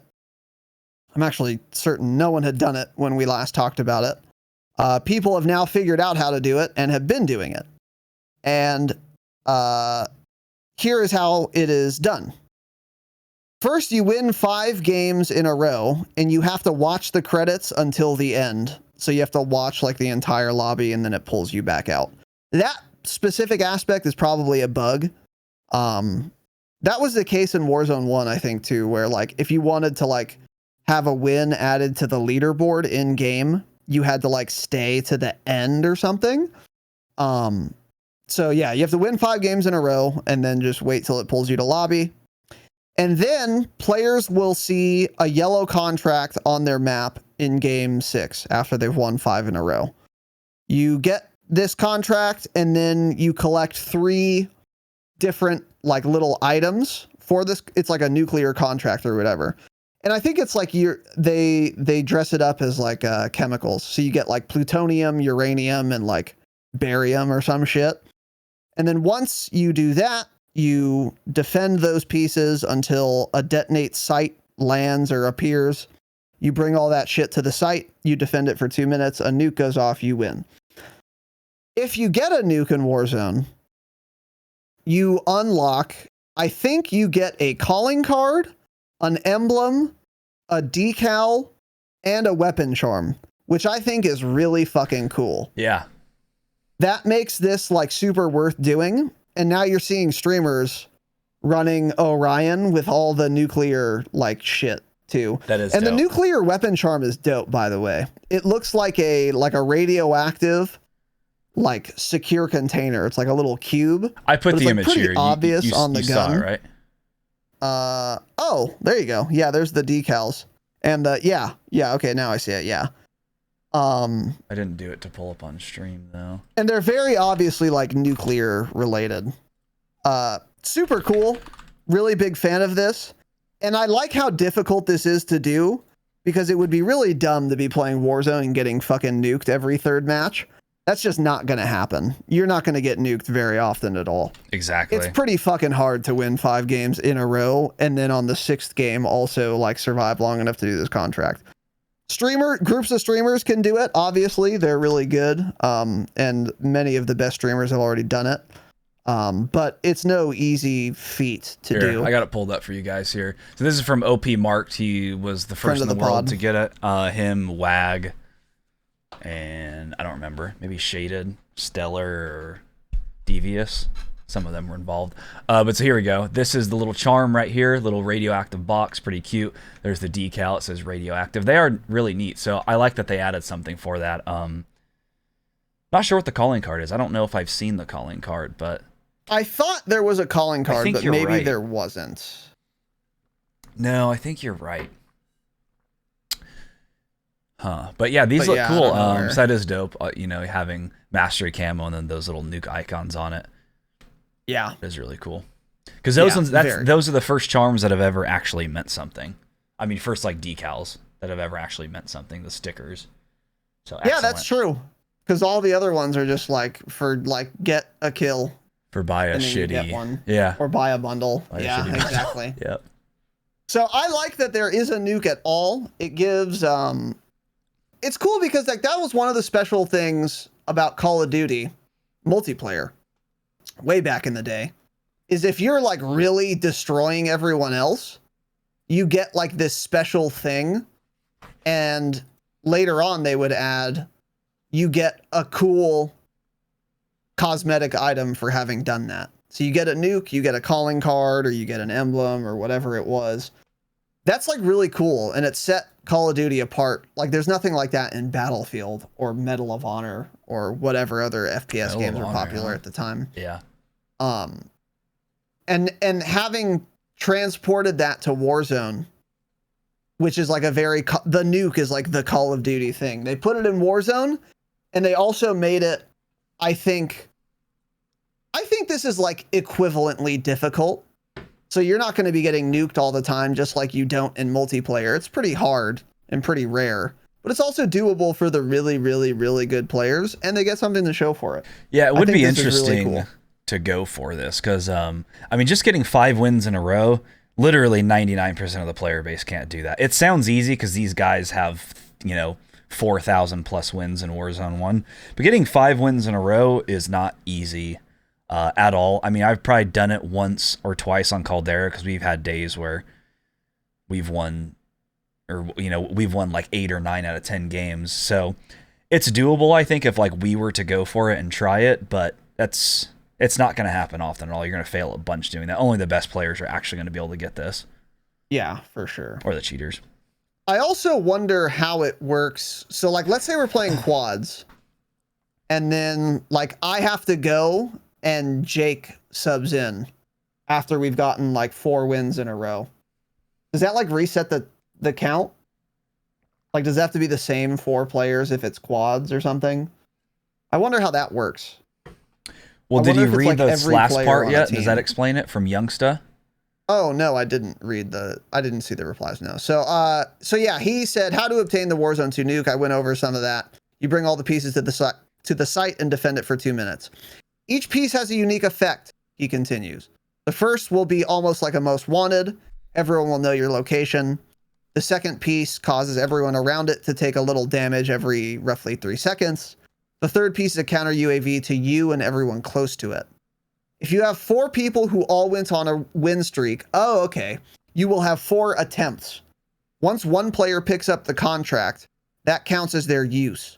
I'm actually certain no one had done it when we last talked about it. People have now figured out how to do it and have been doing it. And here is how it is done. First, you win 5 games in a row, and you have to watch the credits until the end. So you have to watch like the entire lobby, and then it pulls you back out. That specific aspect is probably a bug. That was the case in Warzone 1, I think, too, where like if you wanted to like have a win added to the leaderboard in game, you had to like stay to the end or something. So yeah, you have to win 5 games in a row and then just wait till it pulls you to lobby. And then players will see a yellow contract on their map in game 6 after they've won 5 in a row. You get this contract and then you collect 3 different like little items for this. It's like a nuclear contract or whatever. And I think it's like they dress it up as like chemicals. So you get like plutonium, uranium, and like barium or some shit. And then once you do that, you defend those pieces until a detonate site lands or appears. You bring all that shit to the site, you defend it for 2 minutes, a nuke goes off, you win. If you get a nuke in Warzone, you unlock, I think you get a calling card, an emblem, a decal, and a weapon charm, which I think is really fucking cool. Yeah. That makes this like super worth doing. And now you're seeing streamers running Orion with all the nuclear like shit too. That is and dope. The nuclear weapon charm is dope, by the way. It looks like a radioactive like secure container. It's like a little cube. I put the image pretty here. Obvious you on the gun. Saw it, right? Oh, there you go. Yeah, there's the decals. And yeah, okay, now I see it. Yeah. I didn't do it to pull up on stream though. And they're very obviously like nuclear related. Super cool. Really big fan of this. And I like how difficult this is to do because it would be really dumb to be playing Warzone and getting fucking nuked every 3rd match. That's just not going to happen. You're not going to get nuked very often at all. Exactly. It's pretty fucking hard to win 5 games in a row. And then on the 6th game also like survive long enough to do this contract. Groups of streamers can do it. Obviously, they're really good. And many of the best streamers have already done it. But it's no easy feat to do. I got it pulled up for you guys here. So this is from OP Marked. He was the first in the world to get it. Him, Wag, and I don't remember. Maybe Shaded, Stellar, or Devious. Some of them were involved. But so here we go. This is the little charm right here. Little radioactive box. Pretty cute. There's the decal. It says radioactive. They are really neat. So I like that they added something for that. Not sure what the calling card is. I don't know if I've seen the calling card, but... I thought there was a calling card, but maybe there wasn't. No, I think you're right. Huh. But yeah, these look cool. So that is dope. You know, having mastery camo and then those little nuke icons on it. Yeah. It is really cool. Because those ones, those are the first charms that have ever actually meant something. I mean, first like decals that have ever actually meant something, the stickers. So yeah, that's true. Because all the other ones are just like for like get a kill. For buy a shitty. Get one. Yeah. Or buy a bundle. Yeah, exactly. Yep. So I like that there is a nuke at all. It gives it's cool because like that was one of the special things about Call of Duty multiplayer way back in the day is if you're like really destroying everyone else, you get like this special thing, and later on they would add you get a cool cosmetic item for having done that. So you get a nuke, you get a calling card, or you get an emblem or whatever it was. That's like really cool, and it set Call of Duty apart. Like there's nothing like that in Battlefield or Medal of Honor or whatever other FPS games were popular at the time. Yeah. And having transported that to Warzone, which is like the nuke is like the Call of Duty thing. They put it in Warzone, and they also made it, I think this is like equivalently difficult. So you're not going to be getting nuked all the time, just like you don't in multiplayer. It's pretty hard and pretty rare, but it's also doable for the really, really, really good players, and they get something to show for it. Yeah, it would be interesting to go for this because, I mean, just getting 5 wins in a row, literally 99% of the player base can't do that. It sounds easy because these guys have, 4,000 plus wins in Warzone 1, but getting 5 wins in a row is not easy at all. I mean, I've probably done it once or twice on Caldera because we've had days where we've won, or we've won like 8 or 9 out of 10 games. So it's doable, I think, if like we were to go for it and try it, but it's not going to happen often at all. You're going to fail a bunch doing that. Only the best players are actually going to be able to get this. Yeah, for sure. Or the cheaters. I also wonder how it works. So like, let's say we're playing quads, and then like I have to go and Jake subs in after we've gotten like 4 wins in a row. Does that like reset the count? Like, does that have to be the same 4 players if it's quads or something? I wonder how that works. Well, did you read the last part yet? Does that explain it from Youngsta? Oh, no, I didn't see the replies, no. So yeah, he said how to obtain the Warzone 2 nuke. I went over some of that. You bring all the pieces to the site and defend it for 2 minutes. Each piece has a unique effect, he continues. The first will be almost like a most wanted. Everyone will know your location. The second piece causes everyone around it to take a little damage every roughly 3 seconds. The third piece is a counter UAV to you and everyone close to it. If you have 4 people who all went on a win streak, you will have 4 attempts. Once one player picks up the contract, that counts as their use.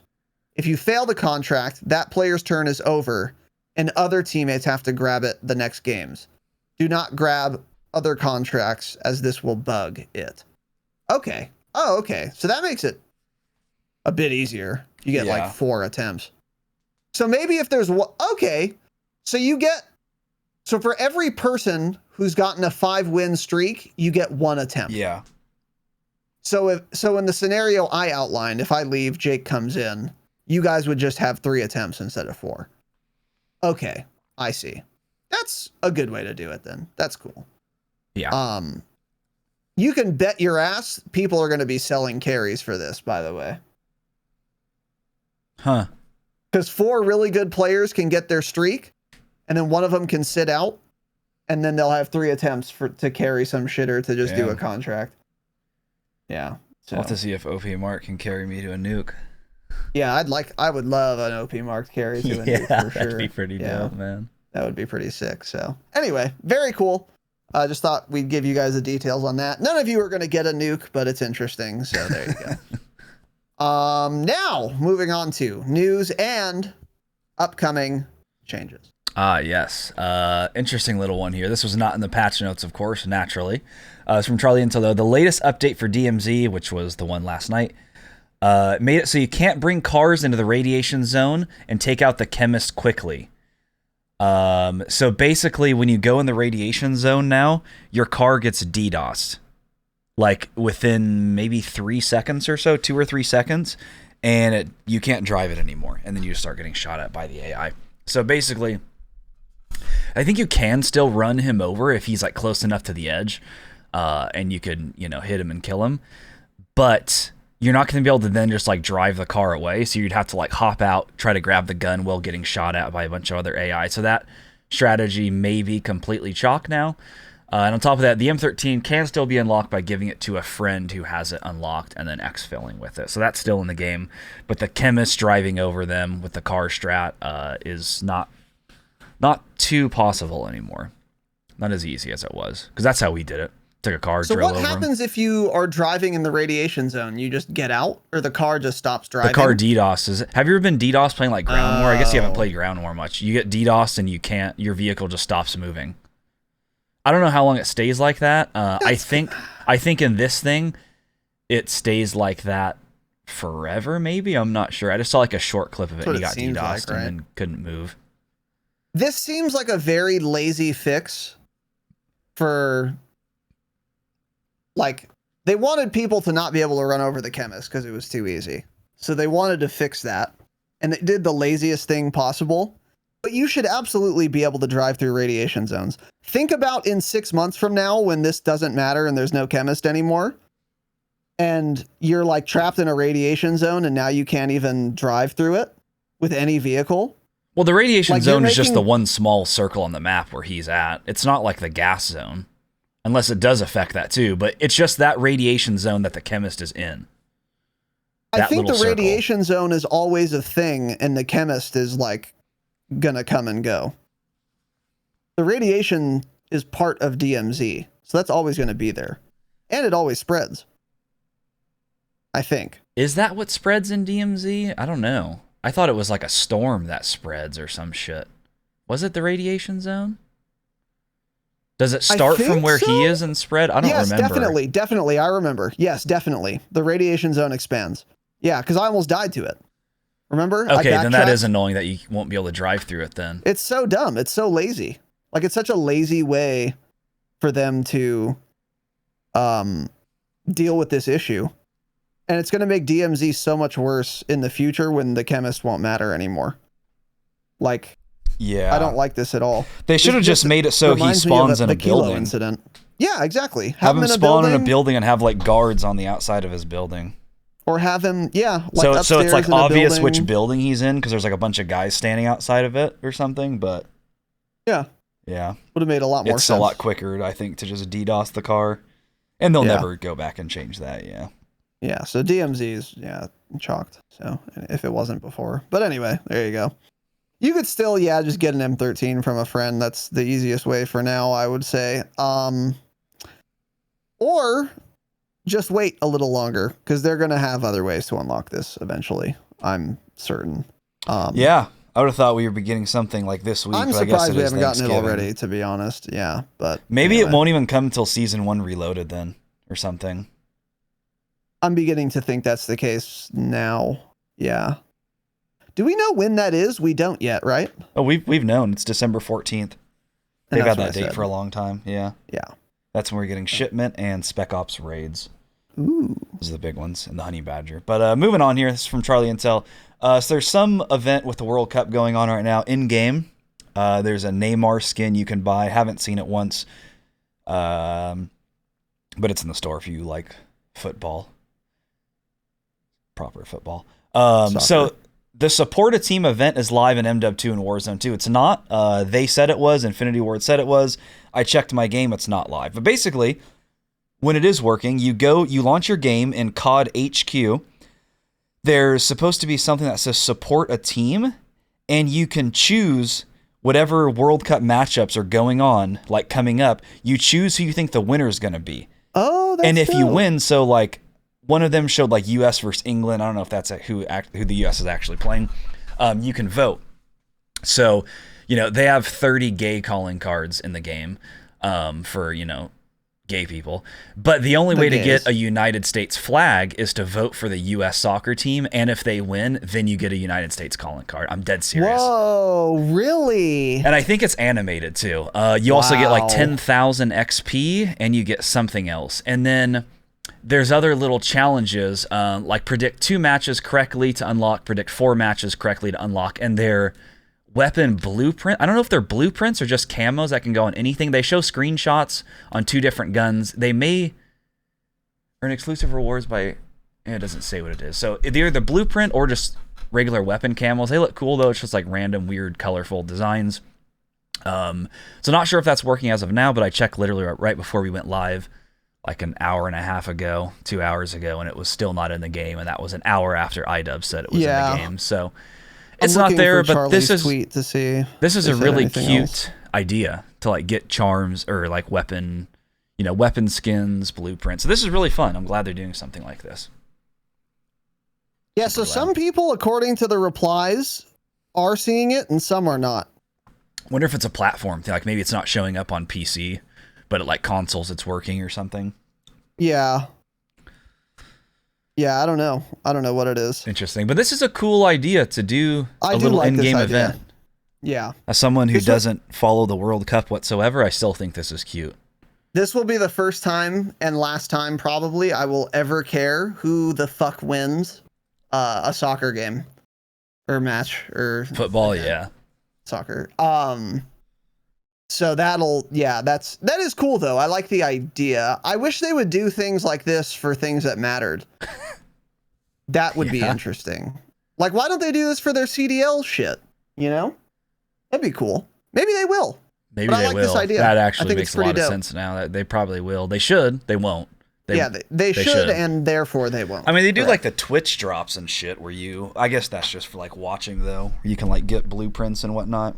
If you fail the contract, that player's turn is over, and other teammates have to grab it the next games. Do not grab other contracts, as this will bug it. Okay. Oh, okay. So that makes it a bit easier. You get like 4 attempts. So maybe if there's so for every person who's gotten a 5-win streak, you get 1 attempt. Yeah. So in the scenario I outlined, if I leave, Jake comes in, you guys would just have 3 attempts instead of 4. Okay, I see. That's a good way to do it then. That's cool. Yeah. You can bet your ass people are going to be selling carries for this, by the way. Huh. Because 4 really good players can get their streak, and then one of them can sit out, and then they'll have 3 attempts to carry some shitter to just do a contract. Yeah. So. I'll have to see if OP Mark can carry me to a nuke. Yeah, I would love an OP Mark carry to a nuke for sure. That'd be pretty dope, man. That would be pretty sick. So anyway, very cool. I just thought we'd give you guys the details on that. None of you are going to get a nuke, but it's interesting. So there you go. Now moving on to news and upcoming changes. Yes. Interesting little one here. This was not in the patch notes, of course, naturally. It's from Charlie Intel, though. The latest update for DMZ, which was the one last night, made it so you can't bring cars into the radiation zone and take out the chemist quickly. So basically, when you go in the radiation zone now, your car gets DDoSed. Like within maybe 3 seconds or so, 2 or 3 seconds, and you can't drive it anymore. And then you start getting shot at by the AI. So basically, I think you can still run him over if he's like close enough to the edge, and you could, hit him and kill him. But you're not going to be able to then just like drive the car away. So you'd have to like hop out, try to grab the gun while getting shot at by a bunch of other AI. So that strategy may be completely chalk now. And on top of that, the M13 can still be unlocked by giving it to a friend who has it unlocked and then exfilling with it. So that's still in the game. But the chemist driving over them with the car strat is not too possible anymore. Not as easy as it was. Because that's how we did it. Took a car, drove over So what happens if you are driving in the radiation zone? You just get out, or the car just stops driving? The car DDoSes. Have you ever been DDoS playing like Ground War? I guess you haven't played Ground War much. You get DDoSed and your vehicle just stops moving. I don't know how long it stays like that. I think in this thing, it stays like that forever, maybe? I'm not sure. I just saw like a short clip of it. That's He what got it seems DDoSed like, right? and then couldn't move. This seems like a very lazy fix for, like, they wanted people to not be able to run over the chemist because it was too easy. So they wanted to fix that. And it did the laziest thing possible. But you should absolutely be able to drive through radiation zones. Think about in 6 months from now when this doesn't matter and there's no chemist anymore. And you're like trapped in a radiation zone and now you can't even drive through it with any vehicle. Well, the radiation Like, zone you're is just the making- one small circle on the map where he's at. It's not like the gas zone, unless it does affect that too. But it's just that radiation zone that the chemist is in. I That think the little circle. radiation zone is always a thing and the chemist is like gonna come and go. The radiation is part of DMZ, so that's always going to be there. And it always spreads. I think. Is that what spreads in DMZ? I don't know. I thought it was like a storm that spreads or some shit. Was it the radiation zone? Does it start from where he is and spread? I don't remember. Yes, definitely. I remember. Yes, definitely. The radiation zone expands. Yeah, because I almost died to it. Remember? Okay, then that is annoying that you won't be able to drive through it then. It's so dumb. It's so lazy. Like, it's such a lazy way for them to deal with this issue. And it's going to make DMZ so much worse in the future when the chemist won't matter anymore. Like, yeah, I don't like this at all. They should have just made it so he spawns in a building. Incident. Yeah, exactly. Have him spawn in a building and have like guards on the outside of his building. Or have him, yeah. Like so it's like obvious which building. building he's in because there's like a bunch of guys standing outside of it or something. But yeah, would have made a lot more sense. It's a lot quicker, I think, to just DDoS the car, and they'll never go back and change that. Yeah. So DMZ is chalked. So if it wasn't before, but anyway, there you go. You could still just get an M13 from a friend. That's the easiest way for now, I would say. Or just wait a little longer because they're going to have other ways to unlock this eventually. I'm certain. Yeah, I would have thought we were getting something like this week. I'm but surprised I guess we haven't gotten it Thanksgiving. already, to be honest. Yeah, but maybe anyway. it won't even come until Season 1 Reloaded then or something. I'm beginning to think that's the case now. Yeah. Do we know when that is? We don't yet, right? Oh, we've known. It's December 14th. They've had that date for a long time. Yeah. Yeah. That's when we're getting shipment and Spec Ops raids. Ooh. Those are the big ones, and the Honey Badger. But moving on here, this is from Charlie Intel. So there's some event with the World Cup going on right now in-game. There's a Neymar skin you can buy. Haven't seen it once. But it's in the store if you like football. Proper football. So the Support a Team event is live in MW2 and Warzone 2. It's not. They said it was. Infinity Ward said it was. I checked my game. It's not live. But basically, when it is working, you launch your game in COD HQ. There's supposed to be something that says Support a Team, and you can choose whatever World Cup matchups are going on, like coming up. You choose who you think the winner is going to be. Oh, that's And if you dope. win, so like one of them showed like U.S. versus England. I don't know if that's who the U.S. is actually playing. You can vote. So, they have 30 gay calling cards in the game for, gay people. But the only way to get a United States flag is to vote for the U.S. soccer team. And if they win, then you get a United States calling card. I'm dead serious. Whoa, really? And I think it's animated too. You also get like 10,000 XP and you get something else. And then there's other little challenges, like predict 2 matches correctly to unlock, predict 4 matches correctly to unlock, and they're weapon blueprint. I don't know if they're blueprints or just camos that can go on anything. They show screenshots on 2 different guns. They may earn exclusive rewards by, it doesn't say what it is. So they're the blueprint or just regular weapon camos. They look cool though. It's just like random, weird, colorful designs. So not sure if that's working as of now, but I checked literally right before we went live, like an hour and a half ago, 2 hours ago, and it was still not in the game. And that was an hour after iDub said it was in the game. So it's not there, but this is tweet to see. This is a really cute idea to like get charms or like weapon skins, blueprints. So this is really fun. I'm glad they're doing something like this. Yeah, so some people, according to the replies, are seeing it and some are not. Wonder if it's a platform thing. Like maybe it's not showing up on PC, but at like consoles it's working or something. Yeah. Yeah, I don't know. I don't know what it is. Interesting. But this is a cool idea to do I a do little like this in-game idea. event. Yeah. As someone who This doesn't follow the World Cup whatsoever, I still think this is cute. This will be the first time and last time probably I will ever care who the fuck wins a soccer game or match or Football, yeah. Soccer. So that is cool though. I like the idea. I wish they would do things like this for things that mattered. That would be interesting. Like, why don't they do this for their CDL shit? You know? That'd be cool. Maybe they will. Maybe but they I like will. This idea. That actually think makes a lot of sense now. That they probably will. They should. They won't. They should, and therefore they won't. I mean, they do like the Twitch drops and shit where you, I guess that's just for like watching though. You can like get blueprints and whatnot.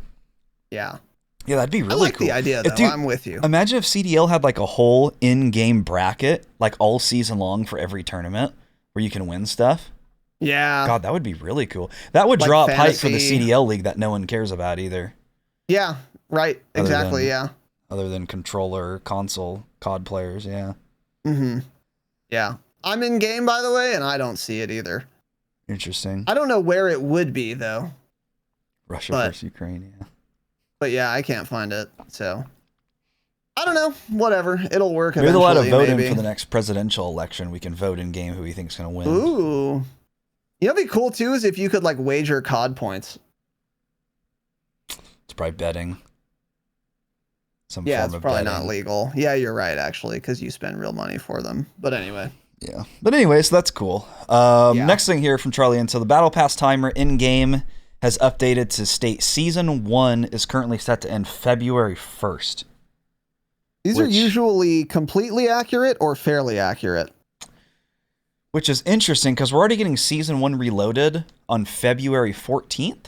Yeah. Yeah, that'd be really cool. I like the idea though. I'm with you. Imagine if CDL had like a whole in-game bracket, like all season long for every tournament where you can win stuff. Yeah. God, that would be really cool. That would Like draw up hype for fantasy. the CDL league that no one cares about either. Yeah, right. Exactly, yeah. Other than controller, console, COD players, yeah. Mm-hmm. Yeah. I'm in game, by the way, and I don't see it either. Interesting. I don't know where it would be, though. Russia versus Ukraine, yeah. But yeah, I can't find it, so. I don't know. Whatever. It'll work Maybe they'll let us vote maybe. in for the next presidential election. We can vote in game who we think is going to win. Ooh. You know what'd be cool, too, is if you could, like, wager COD points. It's probably betting. Yeah, it's probably not legal. Yeah, you're right, actually, because you spend real money for them. But anyway. Yeah. But anyway, so that's cool. Next thing here from Charlie. And so the Battle Pass timer in-game has updated to state Season 1 is currently set to end February 1st. These are usually completely accurate or fairly accurate. Which is interesting, because we're already getting Season 1 reloaded on February 14th?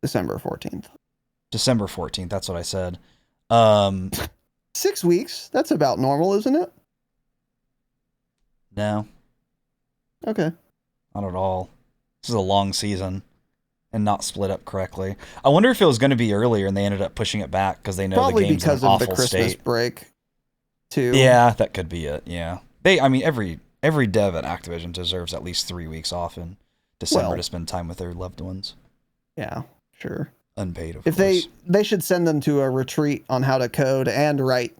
December 14th. December 14th, that's what I said. 6 weeks. That's about normal, isn't it? No. Okay. Not at all. This is a long season and not split up correctly. I wonder if it was going to be earlier and they ended up pushing it back because they know Probably the game's because in an of the awful Christmas state. break, too. Yeah, that could be it. Yeah. Every dev at Activision deserves at least 3 weeks off in December to spend time with their loved ones. Yeah, sure. Unpaid, of course. They should send them to a retreat on how to code and write.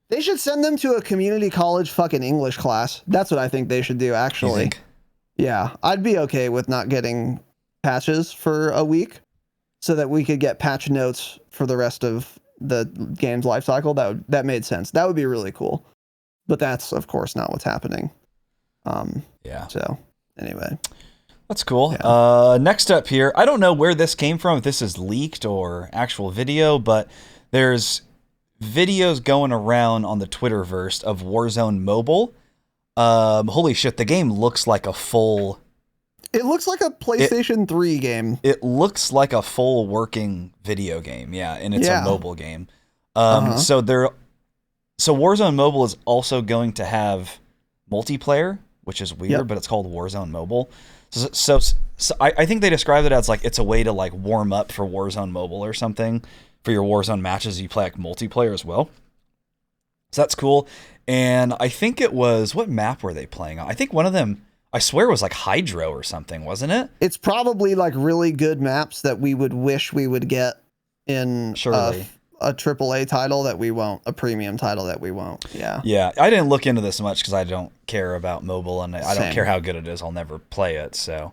They should send them to a community college fucking English class. That's what I think they should do, actually. You think? Yeah, I'd be okay with not getting patches for a week so that we could get patch notes for the rest of the game's life cycle. That made sense. That would be really cool. But that's, of course, not what's happening. Yeah. So, anyway. That's cool. Yeah. Next up here, I don't know where this came from, if this is leaked or actual video, but there's videos going around on the Twitterverse of Warzone Mobile. Holy shit, the game looks like a full... It looks like a PlayStation 3 game. It looks like a full working video game, yeah, and it's a mobile game. So Warzone Mobile is also going to have multiplayer, which is weird, but it's called Warzone Mobile. So I think they described it as like it's a way to like warm up for Warzone Mobile or something for your Warzone matches. You play like multiplayer as well. So that's cool. And I think it was, what map were they playing on? I think one of them, I swear, was like Hydro or something, wasn't it? It's probably like really good maps that we would wish we would get in a AAA title that we won't, a premium title that we won't. Yeah. Yeah. I didn't look into this much because I don't care about mobile and I don't care how good it is. I'll never play it. So,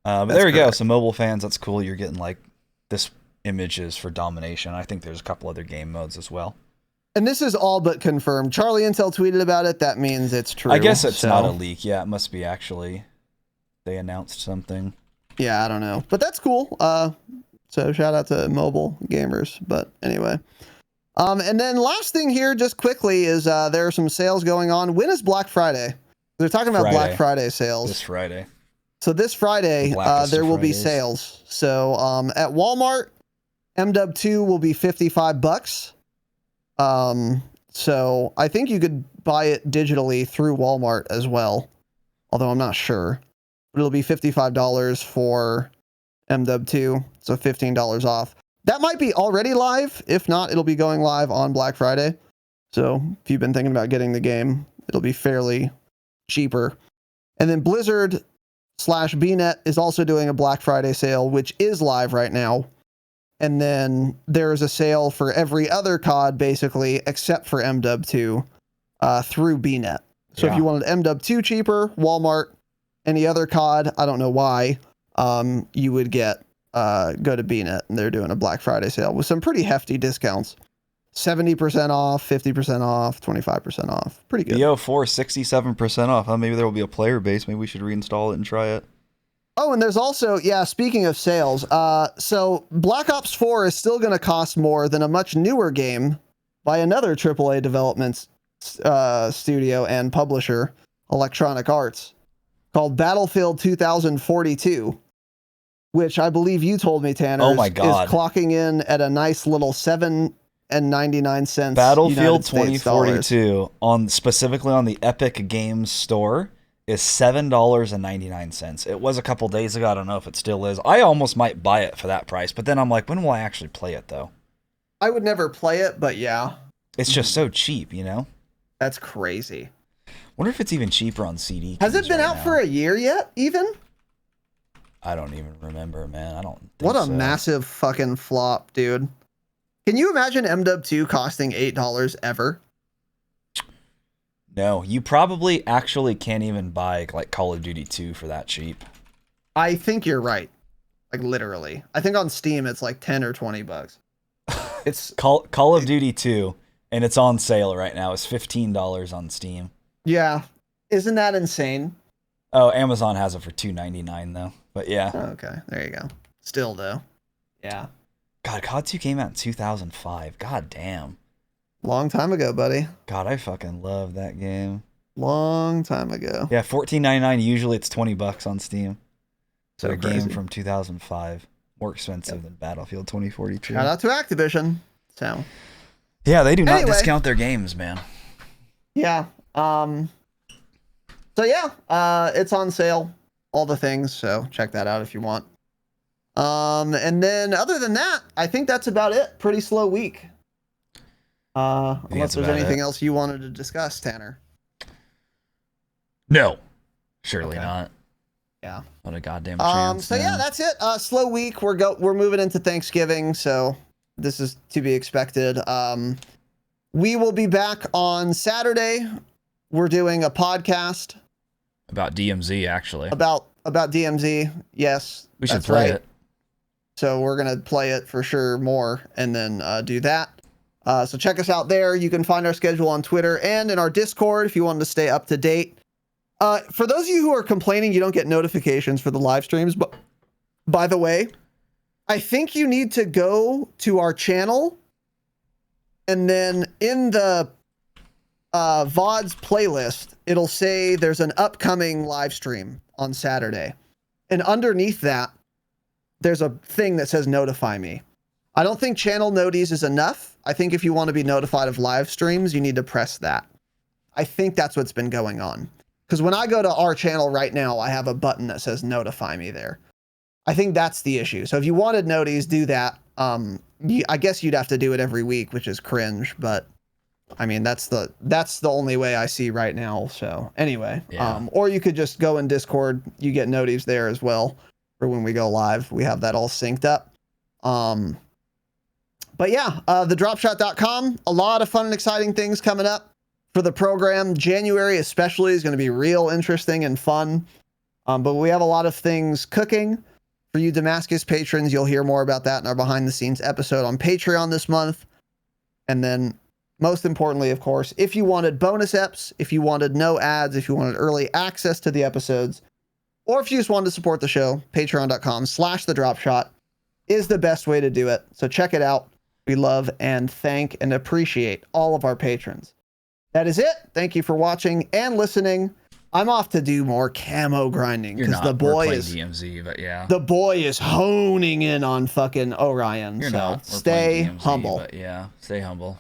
but there we go. So mobile fans, that's cool. You're getting like this images for domination. I think there's a couple other game modes as well. And this is all but confirmed. Charlie Intel tweeted about it. That means it's true. I guess it's not a leak. Yeah, it must be actually. They announced something. Yeah, I don't know. But that's cool. So shout out to mobile gamers. But anyway. And then last thing here, just quickly, is there are some sales going on. When is Black Friday? They're talking about Black Friday sales. This Friday. So this Friday, there will be sales. So at Walmart, MW 2 will be $55. So I think you could buy it digitally through Walmart as well, although I'm not sure. But it'll be $55 for MW 2, so $15 off. That might be already live. If not, it'll be going live on Black Friday. So if you've been thinking about getting the game, it'll be fairly cheaper And then Blizzard/BNet is also doing a Black Friday sale, which is live right now. And then there is a sale for every other COD, basically, except for MW2 through BNet. So if you wanted MW2 cheaper, Walmart, any other COD, I don't know why, you would go to BNet, and they're doing a Black Friday sale with some pretty hefty discounts. 70% off, 50% off, 25% off. Pretty good. BO4 67% off. Maybe there will be a player base. Maybe we should reinstall it and try it. Oh, and there's also, speaking of sales, so Black Ops 4 is still going to cost more than a much newer game by another AAA development studio and publisher, Electronic Arts, called Battlefield 2042, which I believe you told me, Tanner, oh my God, is clocking in at a nice little $7.99. Battlefield 2042 specifically on the Epic Games Store is $7.99. It was a couple days ago. I don't know if it still is. I almost might buy it for that price, but then I'm like, when will I actually play it though? I would never play it, but yeah. It's just so cheap, you know? That's crazy. Wonder if it's even cheaper on CD. Has it been out for a year yet, even? I don't even remember, man. I don't think What a massive fucking flop, dude. Can you imagine MW2 costing $8 ever? No, you probably actually can't even buy like Call of Duty 2 for that cheap. I think you're right. Like literally. I think on Steam it's like 10 or 20 bucks. It's Call of Duty 2 and it's on sale right now. It's $15 on Steam. Yeah. Isn't that insane? Oh, Amazon has it for $2.99 though. But yeah. Oh, okay, there you go. Still though. Yeah. God, COD 2 came out in 2005. God damn. Long time ago, buddy. God, I fucking love that game. Long time ago. Yeah, $14.99. Usually it's $20 on Steam. So a crazy. game from 2005. More expensive than Battlefield 2042. Shout out to Activision. So. Yeah, they do not discount their games, man. Yeah. So yeah, it's on sale. All the things. So check that out if you want. And then other than that, I think that's about it. Pretty slow week. Unless there's anything else you wanted to discuss, Tanner. No, surely not. Yeah. What a goddamn chance. So yeah, that's it. Slow week. We're moving into Thanksgiving, so this is to be expected. We will be back on Saturday. We're doing a podcast about DMZ, actually. About DMZ. Yes, we should play it. So we're gonna play it for sure more, and then do that. So check us out there. You can find our schedule on Twitter and in our Discord if you want to stay up to date. For those of you who are complaining you don't get notifications for the live streams, but by the way, I think you need to go to our channel and then in the VODs playlist, it'll say there's an upcoming live stream on Saturday. And underneath that, there's a thing that says notify me. I don't think channel noties is enough. I think if you want to be notified of live streams, you need to press that. I think that's what's been going on. Because when I go to our channel right now, I have a button that says notify me there. I think that's the issue. So if you wanted noties, do that. I guess you'd have to do it every week, which is cringe, but I mean, that's the only way I see right now. So anyway, or you could just go in Discord. You get noties there as well for when we go live. We have that all synced up. But yeah, the dropshot.com, a lot of fun and exciting things coming up for the program. January especially is going to be real interesting and fun. But we have a lot of things cooking for you Damascus patrons. You'll hear more about that in our behind the scenes episode on Patreon this month. And then most importantly, of course, if you wanted bonus eps, if you wanted no ads, if you wanted early access to the episodes, or if you just wanted to support the show, patreon.com/thedropshot is the best way to do it. So check it out. We love and thank and appreciate all of our patrons. That is it. Thank you for watching and listening. I'm off to do more camo grinding because the boy is DMZ, but yeah, the boy is honing in on fucking Orion. So stay humble. But yeah, stay humble.